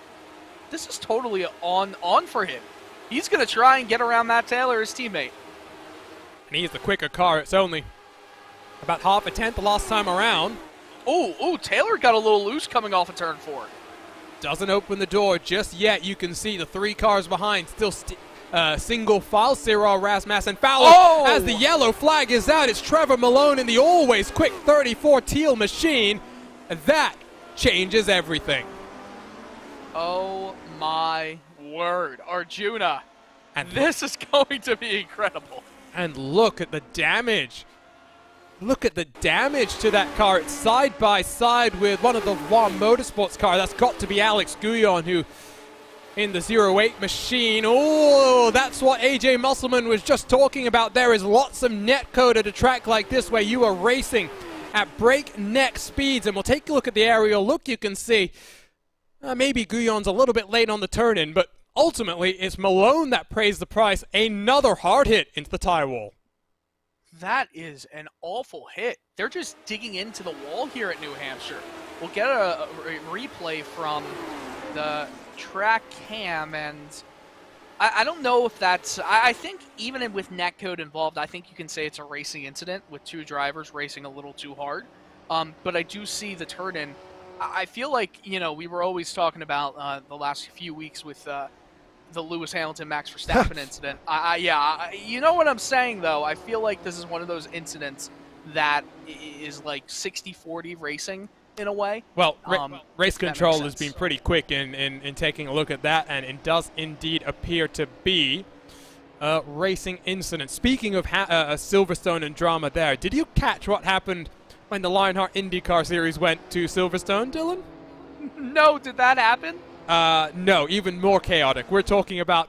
Speaker 4: totally on for him. He's going to try and get around Matt Taylor, his teammate.
Speaker 3: And he's the quicker car. It's only about half a tenth the last time around.
Speaker 4: Oh, Taylor got a little loose coming off of turn 4.
Speaker 3: Doesn't open the door just yet. You can see the 3 cars behind still single file. Sirah, Rasmas, and Fowler. As the yellow flag is out, it's Trevor Malone in the always quick 34 Teal machine. That changes everything.
Speaker 4: Oh my word, Arjuna. And this is going to be incredible.
Speaker 3: And look at the damage. Look at the damage to that car. It's side by side with one of the One Motorsports car. That's got to be Alex Guyon, who in the 08 machine. Oh, that's what AJ Musselman was just talking about. There is lots of netcode at a track like this where you are racing at breakneck speeds. And we'll take a look at the aerial look. You can see maybe Guyon's a little bit late on the turn-in, but ultimately it's Malone that pays the price. Another hard hit into the tire wall.
Speaker 4: That is an awful hit. They're just digging into the wall here at New Hampshire. We'll get a replay from the track cam, and I don't know if that's... I think even with netcode involved, I think you can say it's a racing incident with two drivers racing a little too hard. But I do see the turn-in. I feel like, we were always talking about the last few weeks with the Lewis Hamilton Max Verstappen incident. You know what I'm saying, though? I feel like this is one of those incidents that is like 60-40 racing in a way.
Speaker 3: Well, race control has been pretty quick in taking a look at that, and it does indeed appear to be a racing incident. Speaking of Silverstone and drama there, did you catch what happened when the Lionheart IndyCar Series went to Silverstone, Dylan?
Speaker 4: No, did that happen?
Speaker 3: No, even more chaotic. We're talking about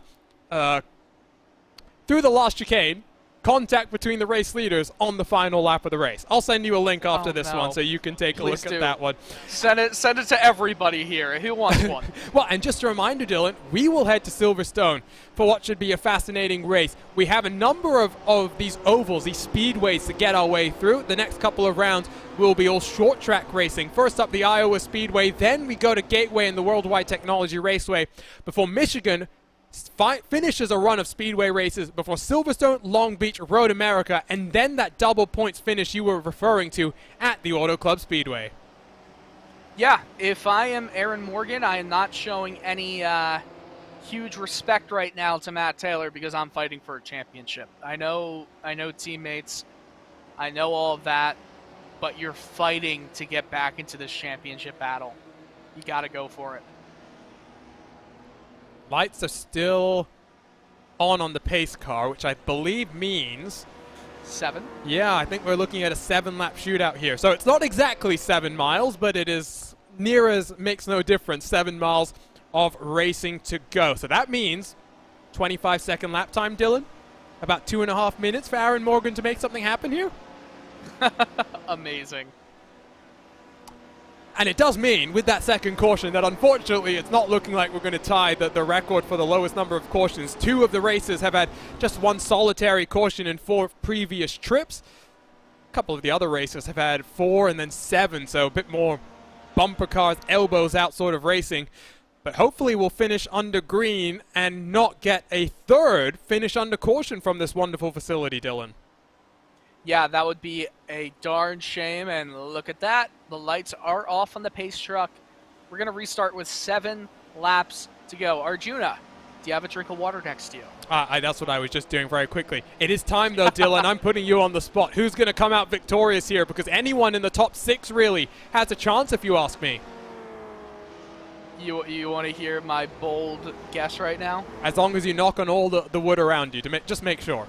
Speaker 3: through the last chicane, contact between the race leaders on the final lap of the race. I'll send you a link after this one so you can take a look at that one.
Speaker 4: Send it to everybody here. Who wants one?
Speaker 3: Well, and just a reminder, Dylan, we will head to Silverstone for what should be a fascinating race. We have a number of these ovals, these speedways to get our way through. The next couple of rounds will be all short track racing. First up, the Iowa Speedway. Then we go to Gateway and the Worldwide Technology Raceway before Michigan finishes a run of speedway races before Silverstone, Long Beach, Road America, and then that double points finish you were referring to at the Auto Club Speedway.
Speaker 4: Yeah, if I am Aaron Morgan, I am not showing any huge respect right now to Matt Taylor because I'm fighting for a championship. I know teammates, I know all of that, but you're fighting to get back into this championship battle. You got to go for it.
Speaker 3: Lights are still on the pace car, which I believe means
Speaker 4: 7.
Speaker 3: Yeah, I think we're looking at a 7-lap shootout here. So it's not exactly 7 miles, but it is near as makes no difference. 7 miles of racing to go. So that means 25-second lap time, Dylan. About 2.5 minutes for Aaron Morgan to make something happen here.
Speaker 4: Amazing.
Speaker 3: And it does mean, with that second caution, that unfortunately it's not looking like we're going to tie the record for the lowest number of cautions. 2 of the races have had just 1 solitary caution in 4 previous trips. A couple of the other races have had 4 and then 7, so a bit more bumper cars, elbows out sort of racing. But hopefully we'll finish under green and not get a 3rd finish under caution from this wonderful facility, Dylan.
Speaker 4: Yeah, that would be a darn shame, and look at that. The lights are off on the pace truck. We're going to restart with 7 laps to go. Arjuna, do you have a drink of water next to you?
Speaker 3: That's what I was just doing very quickly. It is time, though, Dylan. I'm putting you on the spot. Who's going to come out victorious here? Because anyone in the top 6 really has a chance, if you ask me.
Speaker 4: You want to hear my bold guess right now?
Speaker 3: As long as you knock on all the wood around you, just make sure.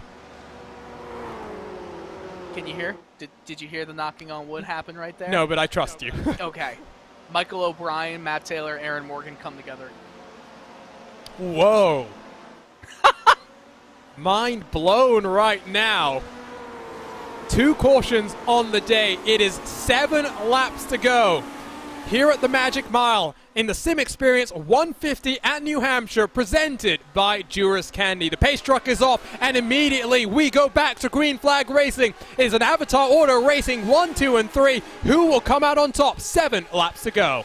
Speaker 4: Can you hear? Did you hear the knocking on wood happen right there?
Speaker 3: No, but I trust you.
Speaker 4: Okay. Michael O'Brien, Matt Taylor, Aaron Morgan come together.
Speaker 3: Whoa. Mind blown right now. 2 cautions on the day. It is 7 laps to go here at the Magic Mile in the SimXperience 150 at New Hampshire, presented by Juris Candy. The pace truck is off, and immediately we go back to green flag racing. It is an avatar order racing 1, 2, and 3. Who will come out on top? 7 laps to go.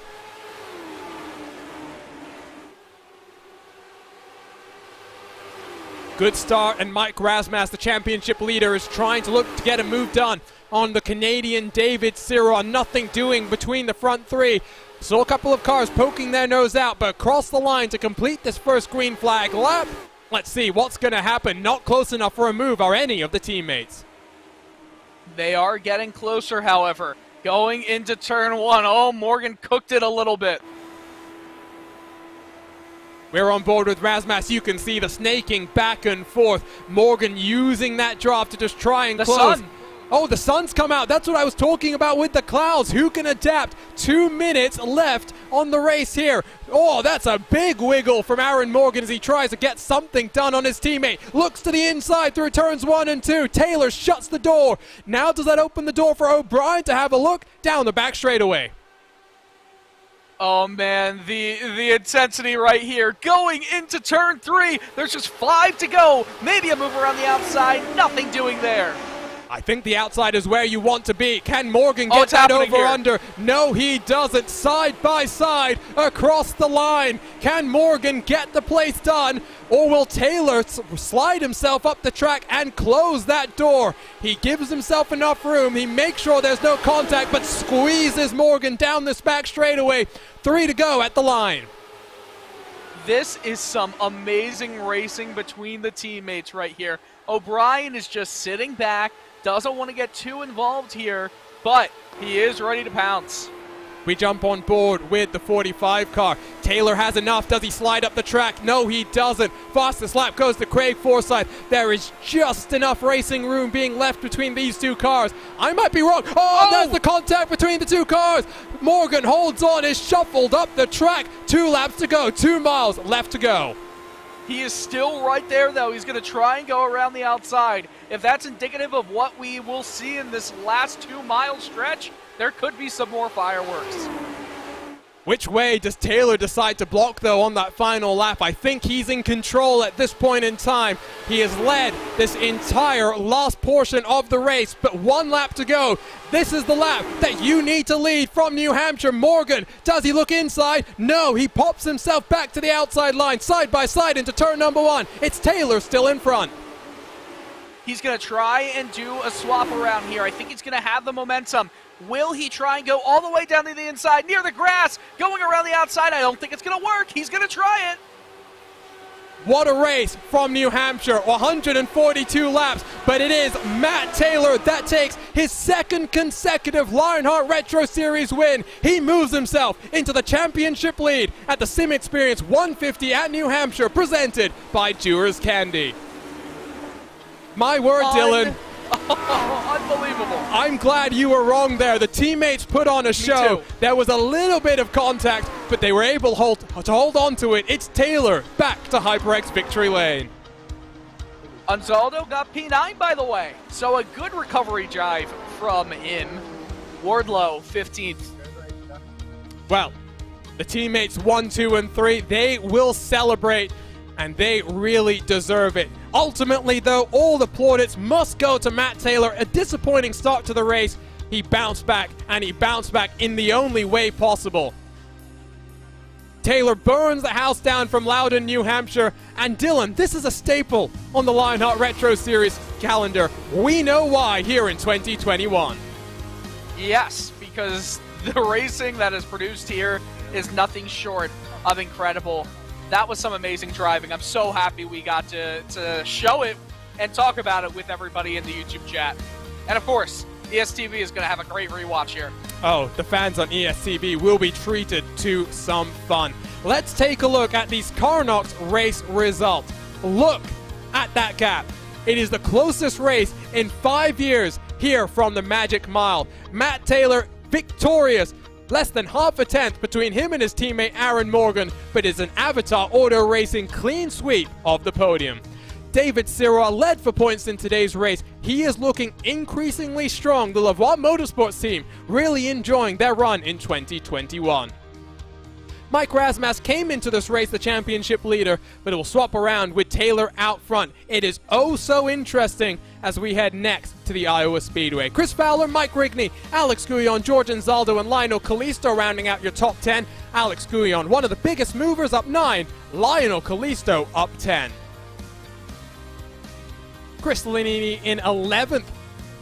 Speaker 3: Good start, and Mike Rasmas, the championship leader, is trying to look to get a move done on the Canadian David Sirrah. Nothing doing between the front 3. Saw a couple of cars poking their nose out, but across the line to complete this first green flag lap. Let's see what's going to happen. Not close enough for a move are any of the teammates.
Speaker 4: They are getting closer, however. Going into turn 1. Oh, Morgan cooked it a little bit.
Speaker 3: We're on board with Rasmas. You can see the snaking back and forth. Morgan using that drop to just try and close. Oh, the sun's come out. That's what I was talking about with the clouds. Who can adapt? 2 minutes left on the race here. Oh, that's a big wiggle from Aaron Morgan as he tries to get something done on his teammate. Looks to the inside through turns 1 and 2. Taylor shuts the door. Now does that open the door for O'Brien to have a look down the back straightaway?
Speaker 4: Oh man, the intensity right here. Going into turn 3. There's just 5 to go. Maybe a move around the outside. Nothing doing there.
Speaker 3: I think the outside is where you want to be. Can Morgan get that over-under? No, he doesn't. Side by side across the line. Can Morgan get the place done? Or will Taylor slide himself up the track and close that door? He gives himself enough room. He makes sure there's no contact, but squeezes Morgan down this back straightaway. 3 to go at the line.
Speaker 4: This is some amazing racing between the teammates right here. O'Brien is just sitting back, doesn't want to get too involved here, but he is ready to pounce.
Speaker 3: We jump on board with the 45 car. Taylor has enough. Does he slide up the track? No, he doesn't. Fastest lap goes to Craig Forsyth. There is just enough racing room being left between these two cars. I might be wrong. Oh, there's the contact between the two cars. Morgan holds on, is shuffled up the track. 2 laps to go, 2 miles left to go.
Speaker 4: He is still right there, though. He's going to try and go around the outside. If that's indicative of what we will see in this last 2-mile stretch, there could be some more fireworks.
Speaker 3: Which way does Taylor decide to block, though, on that final lap? I think he's in control at this point in time. He has led this entire last portion of the race, but 1 lap to go. This is the lap that you need to lead from New Hampshire. Morgan, does he look inside? No, he pops himself back to the outside line, side by side into turn number 1. It's Taylor still in front.
Speaker 4: He's going to try and do a swap around here. I think he's going to have the momentum. Will he try and go all the way down to the inside, near the grass, going around the outside? I don't think it's going to work. He's going to try it.
Speaker 3: What a race from New Hampshire, 142 laps, but it is Matt Taylor that takes his 2nd consecutive Lionheart Retro Series win. He moves himself into the championship lead at the SimXperience 150 at New Hampshire, presented by Dewar's Candy. My word, Dylan.
Speaker 4: Unbelievable.
Speaker 3: I'm glad you were wrong there. The teammates put on a show.
Speaker 4: Too.
Speaker 3: There was a little bit of contact, but they were able to hold on to it. It's Taylor back to HyperX victory lane.
Speaker 4: Anzaldo got P9, by the way, so a good recovery drive from him. Wardlow, 15th.
Speaker 3: Well, the teammates 1, 2, and 3, they will celebrate, and they really deserve it. Ultimately, though, all the plaudits must go to Matt Taylor. A disappointing start to the race. He bounced back, and he bounced back in the only way possible. Taylor burns the house down from Loudon, New Hampshire. And Dylan, this is a staple on the Lionheart Retro Series calendar. We know why here in 2021.
Speaker 4: Yes, because the racing that is produced here is nothing short of incredible. That was some amazing driving. I'm so happy we got to show it and talk about it with everybody in the YouTube chat. And of course, ESTV is going to have a great rewatch here.
Speaker 3: Oh, the fans on ESTV will be treated to some fun. Let's take a look at these Carnox race results. Look at that gap. It is the closest race in 5 years here from the Magic Mile. Matt Taylor victorious. Less than half a tenth between him and his teammate Aaron Morgan, but is an Avatar Auto Racing clean sweep of the podium. David Sirwa led for points in today's race. He is looking increasingly strong. The Lavoie Motorsports team really enjoying their run in 2021. Mike Razmas came into this race the championship leader, but it will swap around with Taylor out front. It is oh so interesting as we head next to the Iowa Speedway. Chris Fowler, Mike Rigney, Alex Guillon, George Anzaldo, and Lionel Callisto rounding out your top 10. Alex Guillon, one of the biggest movers, up 9. Lionel Callisto up 10. Chris Lanini in 11th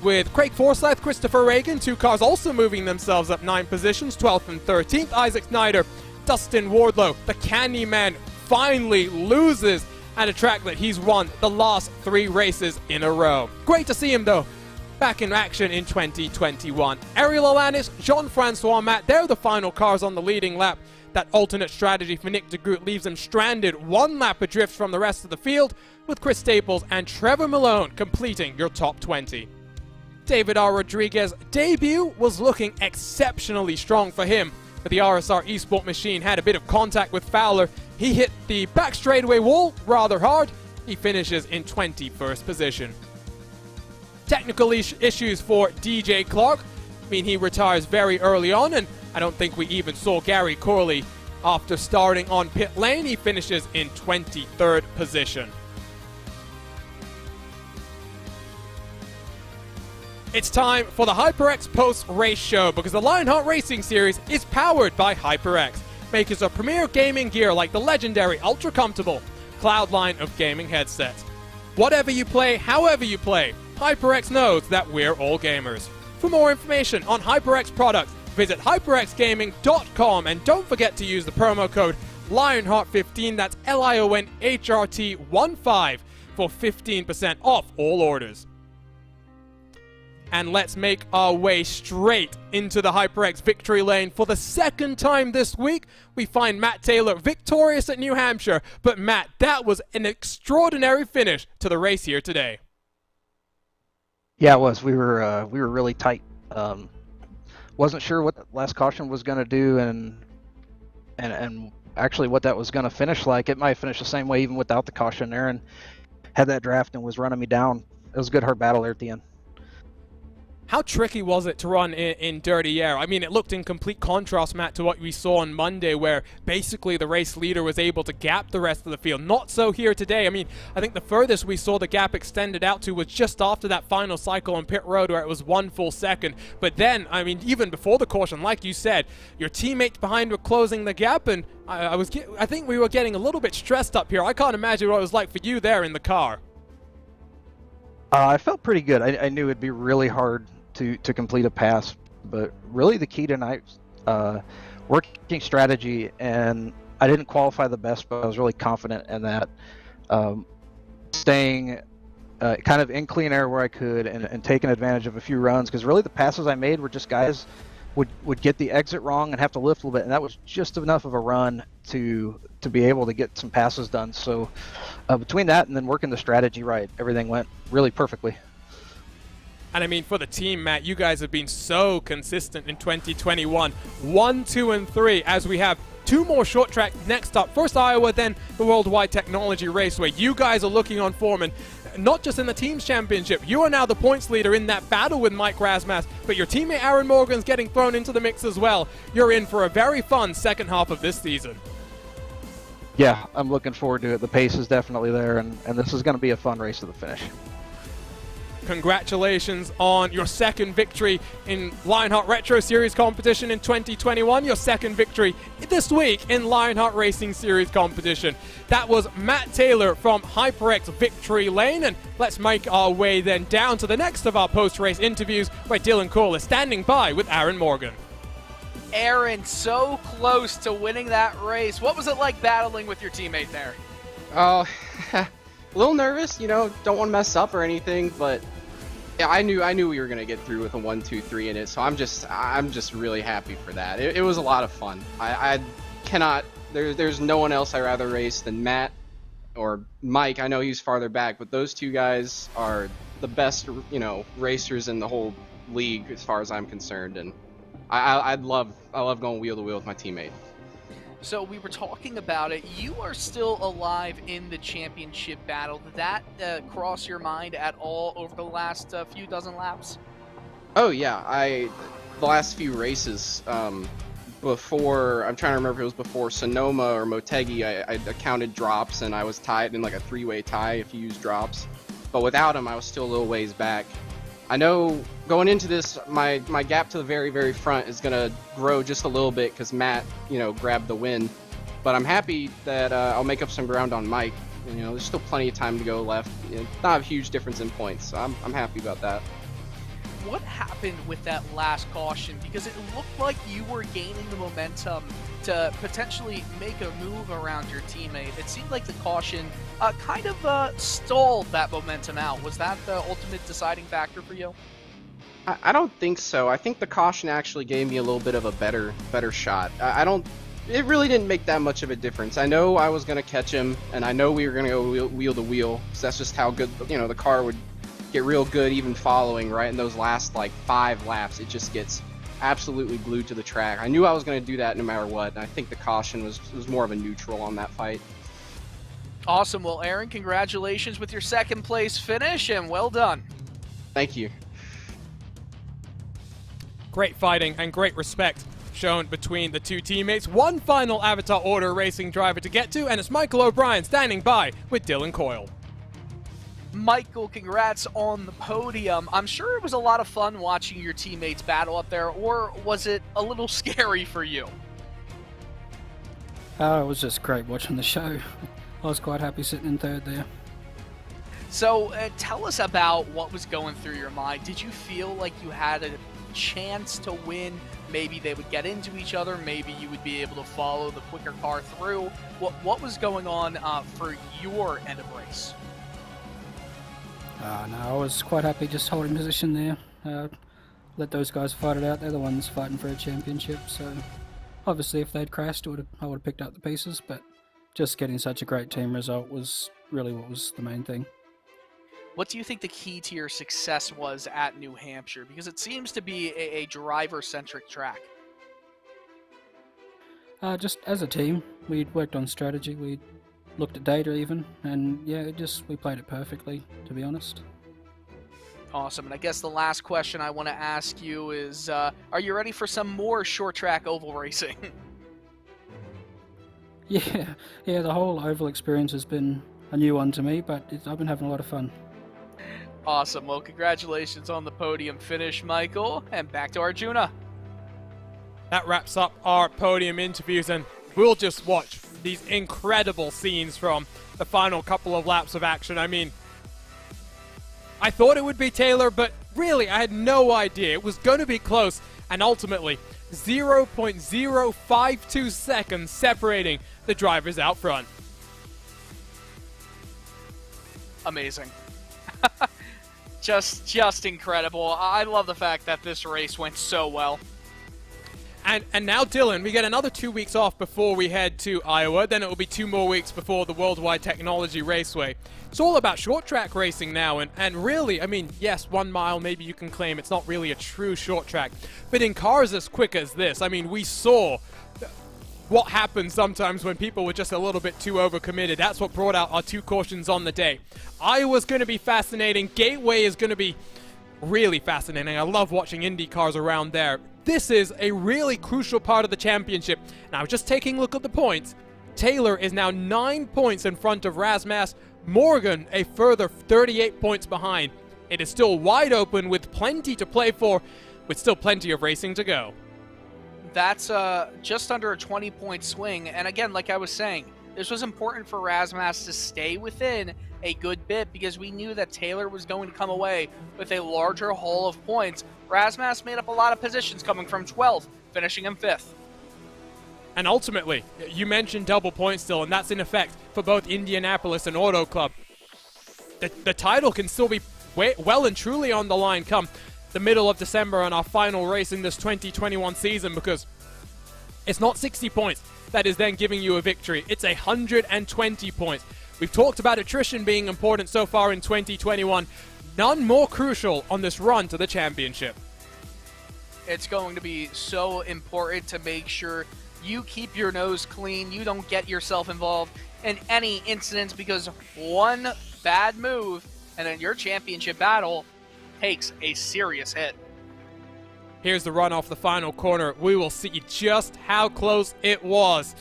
Speaker 3: with Craig Forsyth, Christopher Reagan, 2 cars also moving themselves up 9 positions, 12th and 13th. Isaac Snyder, Dustin Wardlow, the Candyman, finally loses at a track that he's won the last 3 races in a row. Great to see him, though, back in action in 2021. Ariel Alanis, Jean-Francois Matt, they're the final cars on the leading lap. That alternate strategy for Nick DeGroot leaves him stranded 1 lap adrift from the rest of the field, with Chris Staples and Trevor Malone completing your top 20. David R. Rodriguez's debut was looking exceptionally strong for him, but the RSR Esport machine had a bit of contact with Fowler. He hit the back straightaway wall rather hard. He finishes in 21st position. Technical issues for DJ Clark mean he retires very early on, and I don't think we even saw Gary Corley after starting on pit lane. He finishes in 23rd position. It's time for the HyperX post-race show because the Lionheart Racing Series is powered by HyperX, makers of premier gaming gear like the legendary ultra-comfortable Cloud line of gaming headsets. Whatever you play, however you play, HyperX knows that we're all gamers. For more information on HyperX products, visit hyperxgaming.com and don't forget to use the promo code Lionheart15, that's LIONHRT15, for 15% off all orders. And let's make our way straight into the HyperX victory lane. For the second time this week, we find Matt Taylor victorious at New Hampshire. But Matt, that was an extraordinary finish to the race here today.
Speaker 5: Yeah, it was. We were really tight. Wasn't sure what the last caution was going to do, and actually what that was going to finish like. It might finish the same way even without the caution. Aaron had that draft and was running me down. It was a good hard battle there at the end.
Speaker 3: How tricky was it to run in dirty air? I mean, it looked in complete contrast, Matt, to what we saw on Monday, where basically the race leader was able to gap the rest of the field. Not so here today. I mean, I think the furthest we saw the gap extended out to was just after that final cycle on pit road, where it was 1 full second. But then, I mean, even before the caution, like you said, your teammates behind were closing the gap, and I think we were getting a little bit stressed up here. I can't imagine what it was like for you there in the car.
Speaker 5: I felt pretty good. I knew it'd be really hard to complete a pass, but really the key tonight, working strategy, and I didn't qualify the best, but I was really confident in that. Staying kind of in clean air where I could, and taking advantage of a few runs, because really the passes I made were just guys would get the exit wrong and have to lift a little bit, and that was just enough of a run to be able to get some passes done. So between that and then working the strategy right, everything went really perfectly.
Speaker 3: And I mean, for the team, Matt, you guys have been so consistent in 2021. 1, 2, and 3, as we have 2 more short track next up. First Iowa, then the Worldwide Technology Raceway. You guys are looking on form, and not just in the team's championship. You are now the points leader in that battle with Mike Razmas, but your teammate Aaron Morgan's getting thrown into the mix as well. You're in for a very fun second half of this season.
Speaker 5: Yeah, I'm looking forward to it. The pace is definitely there, and this is going to be a fun race to the finish.
Speaker 3: Congratulations on your second victory in Lionheart Retro Series competition in 2021. Your second victory this week in Lionheart Racing Series competition. That was Matt Taylor from HyperX Victory Lane. And let's make our way then down to the next of our post-race interviews, where Dylan Cole is standing by with Aaron Morgan.
Speaker 4: Aaron, so close to winning that race. What was it like battling with your teammate there?
Speaker 6: Oh, a little nervous, you know, don't want to mess up or anything, but yeah, I knew we were gonna get through with a 1, 2, 3 in it, so I'm just really happy for that. It was a lot of fun. I cannot. There's no one else I'd rather race than Matt or Mike. I know he's farther back, but those two guys are the best, you know, racers in the whole league as far as I'm concerned, and I love going wheel to wheel with my teammate.
Speaker 4: So we were talking about it. You are still alive in the championship battle. Did that cross your mind at all over the last few dozen laps?
Speaker 6: Oh yeah, the last few races before, I'm trying to remember if it was before Sonoma or Motegi, I counted drops and I was tied in like a 3-way tie if you use drops. But without them, I was still a little ways back. I know going into this, my gap to the very, very front is going to grow just a little bit because Matt, you know, grabbed the win. But I'm happy that I'll make up some ground on Mike. You know, there's still plenty of time to go left. You know, not a huge difference in points, so I'm happy about that.
Speaker 4: What happened with that last caution? Because it looked like you were gaining the momentum to potentially make a move around your teammate. It seemed like the caution kind of stalled that momentum out. Was that the ultimate deciding factor for you?
Speaker 6: I don't think so. I think the caution actually gave me a little bit of a better shot. It really didn't make that much of a difference. I know I was going to catch him, and I know we were going to go wheel to wheel, because that's just how good, you know, the car would get real good even following, right? In those last like 5 laps, it just gets absolutely glued to the track. I knew I was going to do that no matter what, and I think the caution was more of a neutral on that fight.
Speaker 4: Awesome. Well, Aaron, congratulations with your 2nd place finish, and well done.
Speaker 6: Thank you.
Speaker 3: Great fighting and great respect shown between the two teammates. One final Avatar Order Racing driver to get to, and it's Michael O'Brien standing by with Dylan Coyle.
Speaker 4: Michael, congrats on the podium. I'm sure it was a lot of fun watching your teammates battle up there, or was it a little scary for you?
Speaker 7: It was just great watching the show. I was quite happy sitting in 3rd there.
Speaker 4: So tell us about what was going through your mind. Did you feel like you had a chance to win? Maybe they would get into each other. Maybe you would be able to follow the quicker car through. What was going on for your end of race?
Speaker 7: No, I was quite happy just holding position there. Let those guys fight it out. They're the ones fighting for a championship. So obviously if they'd crashed, I would have picked up the pieces. But just getting such a great team result was really what was the main thing.
Speaker 4: What do you think the key to your success was at New Hampshire? Because it seems to be a driver-centric track.
Speaker 7: Just as a team, we'd worked on strategy, we looked at data even, and yeah, we played it perfectly, to be honest.
Speaker 4: Awesome. And I guess the last question I want to ask you is, are you ready for some more short-track oval racing?
Speaker 7: Yeah, the whole oval experience has been a new one to me, but I've been having a lot of fun.
Speaker 4: Awesome. Well, congratulations on the podium finish, Michael. And back to Arjuna.
Speaker 3: That wraps up our podium interviews, and we'll just watch these incredible scenes from the final couple of laps of action. I mean, I thought it would be Taylor, but really, I had no idea. It was going to be close, and ultimately, 0.052 seconds separating the drivers out front.
Speaker 4: Amazing. Just incredible. I love the fact that this race went so well.
Speaker 3: And now, Dylan, we get another 2 weeks off before we head to Iowa. Then it will be 2 more weeks before the Worldwide Technology Raceway. It's all about short track racing now. And really, I mean, yes, 1 mile, maybe you can claim it's not really a true short track. But in cars as quick as this, I mean, we saw what happens sometimes when people were just a little bit too overcommitted. That's what brought out our 2 cautions on the day. Iowa's going to be fascinating. Gateway is going to be really fascinating. I love watching Indy cars around there. This is a really crucial part of the championship. Now, just taking a look at the points, Taylor is now 9 points in front of Razmas. Morgan a further 38 points behind. It is still wide open with plenty to play for, with still plenty of racing to go.
Speaker 4: That's just under a 20-point swing. And again, like I was saying, this was important for Razmas to stay within a good bit because we knew that Taylor was going to come away with a larger haul of points. Razmas made up a lot of positions, coming from 12th, finishing in 5th.
Speaker 3: And ultimately, you mentioned double points still, and that's in effect for both Indianapolis and Auto Club. The title can still be well and truly on the line come the middle of December on our final race in this 2021 season, because it's not 60 points that is then giving you a victory. It's 120 points. We've talked about attrition being important so far in 2021. None more crucial on this run to the championship.
Speaker 4: It's going to be so important to make sure you keep your nose clean. You don't get yourself involved in any incidents, because one bad move and then your championship battle takes a serious hit.
Speaker 3: Here's the run off the final corner. We will see just how close it was.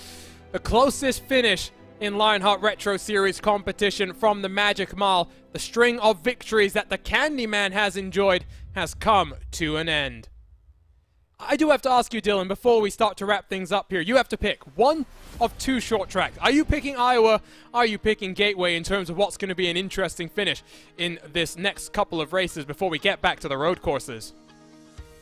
Speaker 3: The closest finish in Lionheart Retro Series competition from the Magic Mile. The string of victories that the Candyman has enjoyed has come to an end. I do have to ask you, Dylan, before we start to wrap things up here, you have to pick one of 2 short tracks. Are you picking Iowa? Are you picking Gateway in terms of what's going to be an interesting finish in this next couple of races before we get back to the road courses?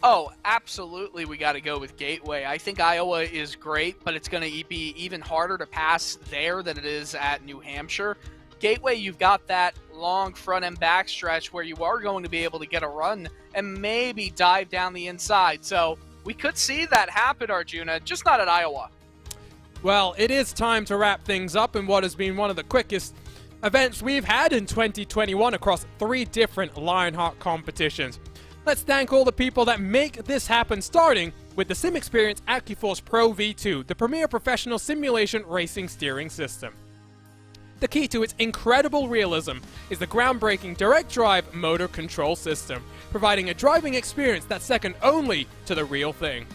Speaker 4: Oh, absolutely, we got to go with Gateway. I think Iowa is great, but it's going to be even harder to pass there than it is at New Hampshire. Gateway, you've got that long front and back stretch where you are going to be able to get a run and maybe dive down the inside. So we could see that happen, Arjuna, just not at Iowa.
Speaker 3: Well, it is time to wrap things up in what has been one of the quickest events we've had in 2021 across 3 different Lionheart competitions. Let's thank all the people that make this happen, starting with the SimXperience AccuForce Pro V2, the premier professional simulation racing steering system. The key to its incredible realism is the groundbreaking direct drive motor control system, providing a driving experience that's second only to the real thing.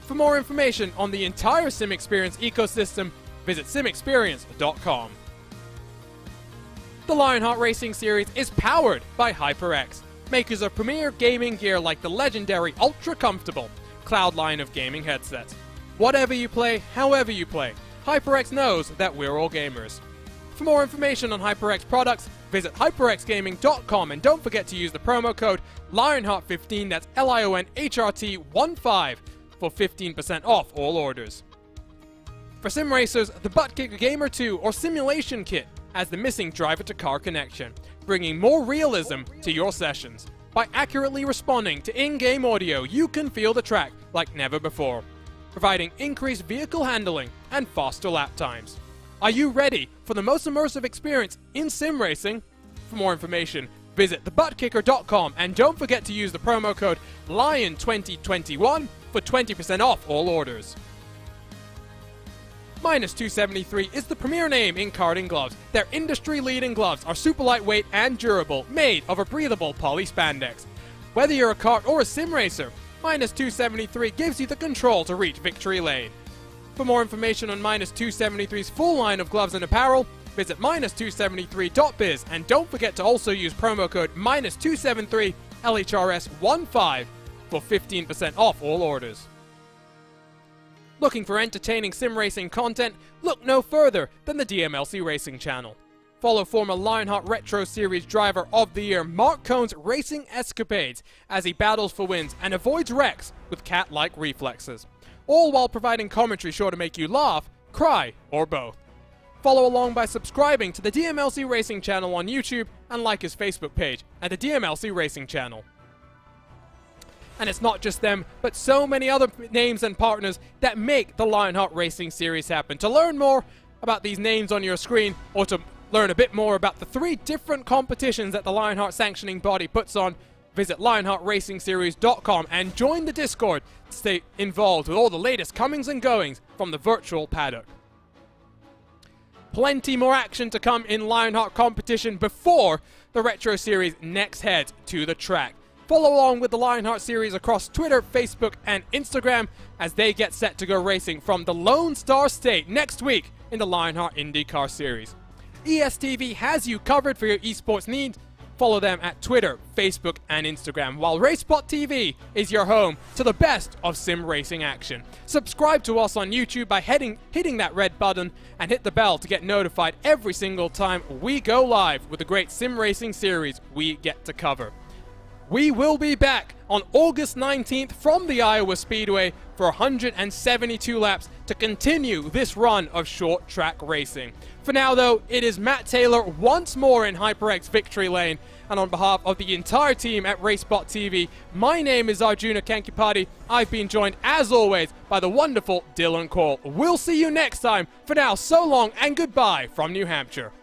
Speaker 3: For more information on the entire SimXperience ecosystem, visit SimXperience.com. The Lionheart Racing Series is powered by HyperX, makers of premier gaming gear like the legendary ultra-comfortable Cloud line of gaming headsets. Whatever you play, however you play, HyperX knows that we're all gamers. For more information on HyperX products, visit hyperxgaming.com and don't forget to use the promo code Lionheart15, that's LIONHRT15, for 15% off all orders. For sim racers, the Buttkicker Gamer 2 or Simulation Kit has the missing driver-to-car connection, bringing more realism to your sessions. By accurately responding to in-game audio, you can feel the track like never before, providing increased vehicle handling and faster lap times. Are you ready for the most immersive experience in sim racing? For more information, visit thebuttkicker.com and don't forget to use the promo code LION2021 for 20% off all orders. Minus 273 is the premier name in karting gloves. Their industry-leading gloves are super lightweight and durable, made of a breathable poly spandex. Whether you're a kart or a sim racer, Minus 273 gives you the control to reach victory lane. For more information on Minus 273's full line of gloves and apparel, visit minus273.biz and don't forget to also use promo code Minus 273 LHRS15 for 15% off all orders. Looking for entertaining sim racing content? Look no further than the DMLC Racing channel. Follow former Lionheart Retro Series Driver of the Year Mark Cohn's racing escapades as he battles for wins and avoids wrecks with cat-like reflexes, all while providing commentary sure to make you laugh, cry, or both. Follow along by subscribing to the DMLC Racing channel on YouTube and like his Facebook page at the DMLC Racing channel. And it's not just them, but so many other names and partners that make the Lionheart Racing Series happen. To learn more about these names on your screen, or to learn a bit more about the 3 different competitions that the Lionheart sanctioning body puts on, visit LionheartRacingSeries.com and join the Discord to stay involved with all the latest comings and goings from the virtual paddock. Plenty more action to come in Lionheart competition before the Retro Series next heads to the track. Follow along with the Lionheart Series across Twitter, Facebook, and Instagram as they get set to go racing from the Lone Star State next week in the Lionheart IndyCar Series. ESTV has you covered for your esports needs. Follow them at Twitter, Facebook, and Instagram, while RaceSpotTV is your home to the best of sim racing action. Subscribe to us on YouTube by hitting that red button and hit the bell to get notified every single time we go live with the great sim racing series we get to cover. We will be back on August 19th from the Iowa Speedway for 172 laps to continue this run of short track racing. For now though, it is Matt Taylor once more in HyperX victory lane, and on behalf of the entire team at RaceSpotTV, my name is Arjuna Kankipati. I've been joined as always by the wonderful Dylan Cole. We'll see you next time. For now, so long and goodbye from New Hampshire.